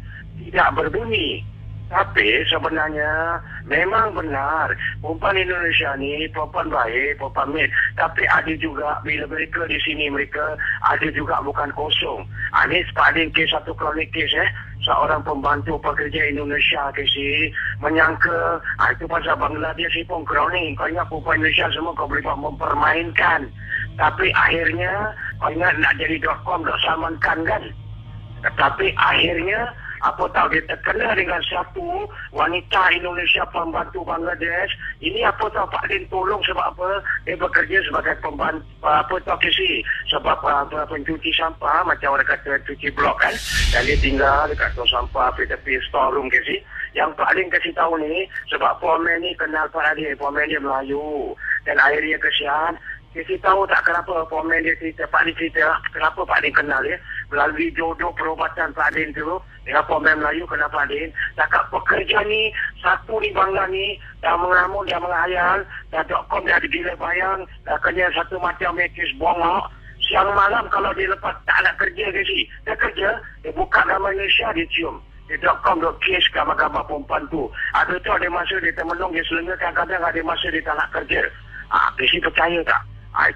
tidak berbunyi. Tapi sebenarnya memang benar perempuan Indonesia ni perempuan baik, perempuan mid. Tapi ada juga bila mereka di sini, mereka ada juga bukan kosong. Ini sepadan kes satu kronik kes seorang pembantu pekerja Indonesia Kesi menyangka itu pasal Bangladesh pun kronik. Kau ingat perempuan Indonesia semua kau boleh mempermainkan. Tapi akhirnya kau ingat nak jadi .com.Salman Khan kan. Tetapi akhirnya apa tahu dia terkena dengan satu wanita Indonesia pembantu Bangladesh. Ini apa tahu Pak Din tolong sebab apa? Dia bekerja sebagai pembantu apa tahu Kesi. Sebab pencuci sampah macam orang kata cuci blok kan. Dan dia tinggal dekat tong sampah tepi storeroom Kesi. Yang Pak Din kasih tahu ni sebab foreman ni kenal Pak Din. Foreman dia Melayu dan akhirnya kesian. Kesi tahu tak kenapa foreman dia cerita, Pak Din cerita kenapa Pak Din kenal dia melalui jodoh perubatan Pak Din tu dengan foreman Melayu. Kenapa Pak Din cakap pekerja ni satu di Bangla ni dah mengamun, dah menghayal, dah .com dah digila bayang, dah kena satu macam mekis bongok Siang malam kalau dia lepas tak nak kerja ke si, dia kerja, dia buka nama Malaysia, dia cium. Dia .com.kes gambar-gambar perempuan tu. Ada tu ada masa dia termenung, dia selenga, kadang-kadang ada masa dia tak nak kerja. Kesi percaya tak?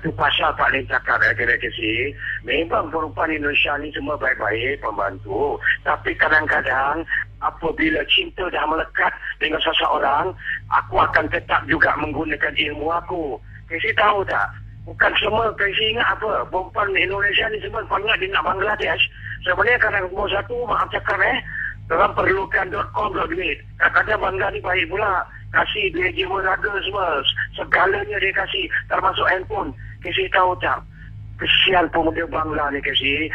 Itu pasal Pak Lim cakap kesi. Memang perempuan Indonesia ni semua baik-baik, pembantu. Tapi kadang-kadang apabila cinta dah melekat dengan seseorang, aku akan tetap juga menggunakan ilmu aku. Kesi tahu tak? Bukan semua kesi ingat apa. Perempuan Indonesia ni semua ingat dia nak Bangladesh. Sebenarnya kadang nombor satu, maaf cakap orang perlukan .com duit. Kadang-kadang Bangla ni baik pula. Kasih dia jiwa raga semua. Segalanya dia kasih. Termasuk handphone. Kesi tahu tak? Kesian pemuda Bangla ni kesi.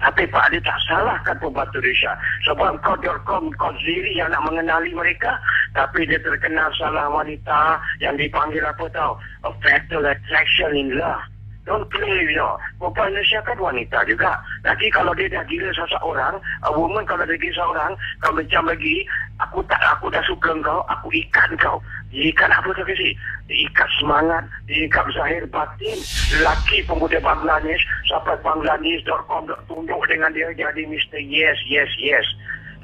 Tapi Pak dia tak salahkan pembantu Indonesia. Sebab kau.com, kau sendiri yang nak mengenali mereka. Tapi dia terkenal salah wanita yang dipanggil apa tahu? A fatal attraction in love. Don't play, Perempuan Indonesia kan wanita juga. Nanti kalau dia dah gila seseorang, a woman kalau dia gila seseorang, kalau macam lagi, aku dah suka kau, aku ikat kau. Ikat apa tu kasi? Ikat semangat, ikat zahir batin. Lelaki pemuda Bangladesh, sampai Bangladesh.com tunjuk dengan dia jadi Mr. Yes, yes, yes.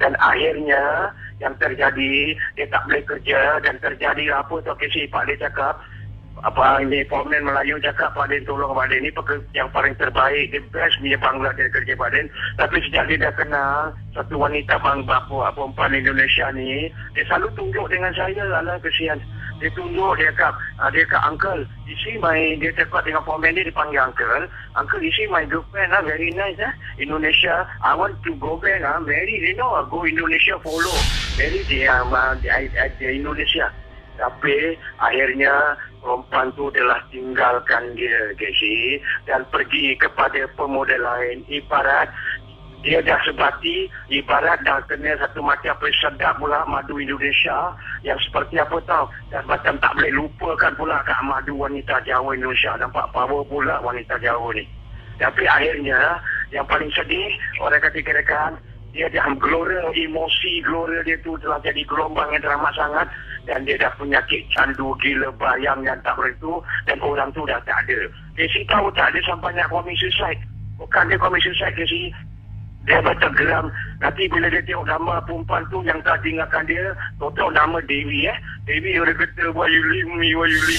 Dan akhirnya, yang terjadi, dia tak boleh kerja, dan terjadi apa tu kasi? Pak dia cakap, apa ini Pomen Melayu cakap Pak Din tolong Pak Din ni yang paling terbaik, the best punya Bangla dia kerja Pak Din. Tapi sejak dia dah kenal satu wanita perempuan Indonesia ni, dia selalu tunjuk dengan saya, alah kesian. Dia tunjuk, dia kata uncle, you see my, dia cakap dengan Pomen dia panggil uncle, you see my girlfriend very nice Indonesia, I want to go back very, go Indonesia follow very dia Indonesia. Tapi akhirnya perempuan tu telah tinggalkan dia, Kesi, dan pergi kepada pemuda lain. Ibarat dia dah sebati, ibarat dah kena satu macam apa sedap pula madu Indonesia yang seperti apa tahu. Dan macam tak boleh lupakan pula kat madu wanita Jawa Indonesia. Nampak power pula wanita Jawa ni. Tapi akhirnya yang paling sedih, orang kata-katakan dia dah gelora, emosi gelora dia tu telah jadi gelombang yang teramat sangat. Dan dia dah penyakit candu gila bayang yang tak begitu. Dan orang tu dah tak ada. Kesi tahu tak dia sampai nak commit suicide. Bukan dia commit suicide Kesi. Dia bergeram. Nanti bila dia tengok nama perempuan tu yang tak tinggalkan dia, tahu nama Dewi Dewi orang kata why you leave me.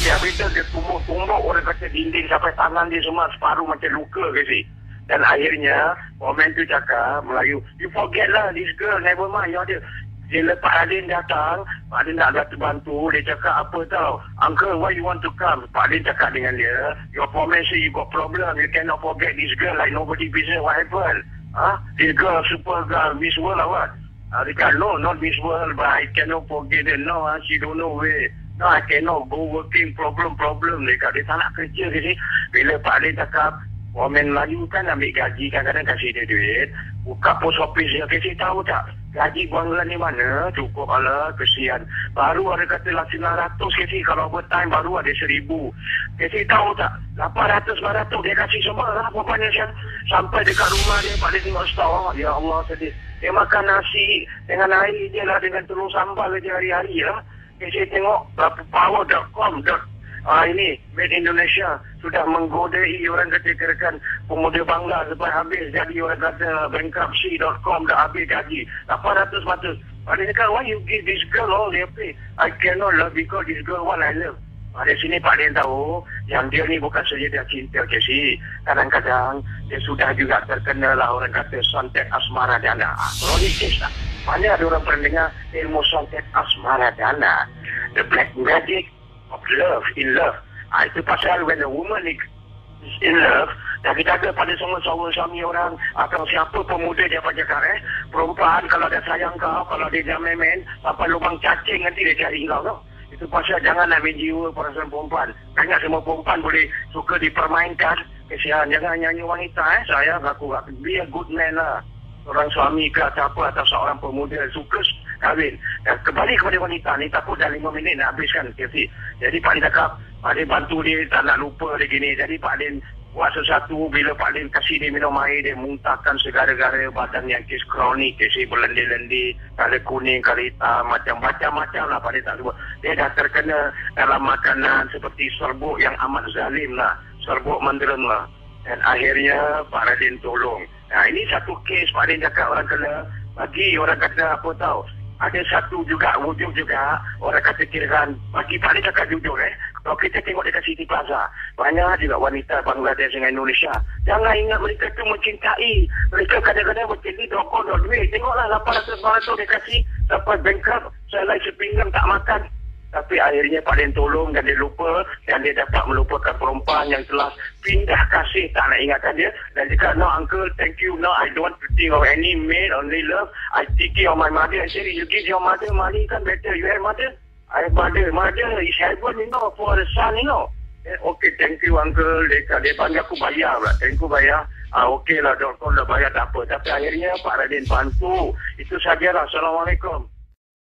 Habis tu dia tumbuk orang kata dinding sampai tangan dia semua separuh macam luka Kesi. Dan akhirnya komen tu cakap Melayu, you forget lah this girl, never mind. Bila Pak Adin datang, Pak Adin nak bantu, dia cakap apa tau, uncle why you want to come? Pak Adin cakap dengan dia, your comment say you got problem, you cannot forget this girl like nobody business, what happened? This girl super girl, Miss World or what? Dia kata no, not Miss World, but I cannot forget her, no, she don't know where. No, I cannot go working, problem. Dia kata dia tak nak kerja Kesi. Bila Pak Adin cakap, komen Melayu kan ambil gaji, kadang-kadang kasih dia duit, buka post office dia, Kesi tahu tak? Gaji Bangla ni mana? Cukup ala, kesian. Baru ada kata 900 Kesi, kalau overtime baru ada 1,000. Kesi tahu tak? 800-900 dia kasih semua lah perempuannya sampai dekat rumah dia, Pak dia tengok setawa. Ya Allah sedih. Dia makan nasi dengan air je lah, dengan telur sambal je hari-hari lah. Kesi tengok power.com ini Made Indonesia sudah menggodai orang kata-katakan pemuda Bangla sampai habis. Jadi orang kata bankruptcy.com dah habis gaji 800. Ada cakap why you give this girl all their pay? I cannot love because this girl one I love. Di sini Pak Din tahu yang dia ni bukan saja dia cinta Kesi, kadang-kadang dia sudah juga terkena lah orang kata santet asmara dana. Kronik lah. Mana ada orang pernah dengar ilmu santet asmara dana, the black magic of love, in love. Itu pasal when a woman is in love, dah kita ada pada semua suami orang, atau siapa pemuda dia cakap perempuan kalau dia sayang kau, kalau dia dah main sampai lubang cacing nanti dia cari kau tau. Itu pasal jangan ambil jiwa perasaan perempuan. Banyak semua perempuan boleh suka dipermainkan. Kesian, jangan nyanyi wanita saya aku be a good man lah. Orang suami ke atau apa, atau seorang pemuda suka kahwin. Dan kembali kepada wanita ni, takut dah 5 minit nak habiskan Kesi. Jadi Pak Din cakap, Pak Din bantu dia, tak nak lupa dia gini. Jadi Pak Din buat sesuatu, bila Pak Din kasih dia minum air, dia muntahkan segala-gala badan yang kes kronik, Kesi berlendir-lendir, kala kuning, kala hitam, macam-macam lah Pak Din tak lupa. Dia dah terkena dalam makanan seperti serbuk yang amat zalim lah, serbuk mandarin lah. Dan akhirnya Pak Radin tolong. Nah, ini satu kes Pak Radin cakap orang kena bagi orang kata apa tahu. Ada satu juga wujud juga orang kata kirakan bagi Pak Radin cakap jujur kalau kita tengok dekat City Plaza, banyak juga wanita Bangladesh dengan Indonesia. Jangan ingat mereka tu mencintai. Mereka kadang-kadang bercintai dokor duit. Tengoklah 800-900 dia kasih sampai bankrupt. Saya lagi sepinggan tak makan. Tapi akhirnya Pak Radin tolong dan dia lupa dan dia dapat melupakan perempuan yang telah pindah kasih, tak nak ingatkan dia. Dan dia kata, no uncle, thank you. No, I don't want to think of any maid, only love. I take care of my mother. I said, you give your mother money kan better. You have mother? I have mother. Mother is heaven, for the son, Okay, thank you uncle. Dia panggil aku bayar lah. Thank you bayar. Okey lah, doktor dah bayar tak apa. Tapi akhirnya Pak Radin bantu. Itu sajalah. Assalamualaikum.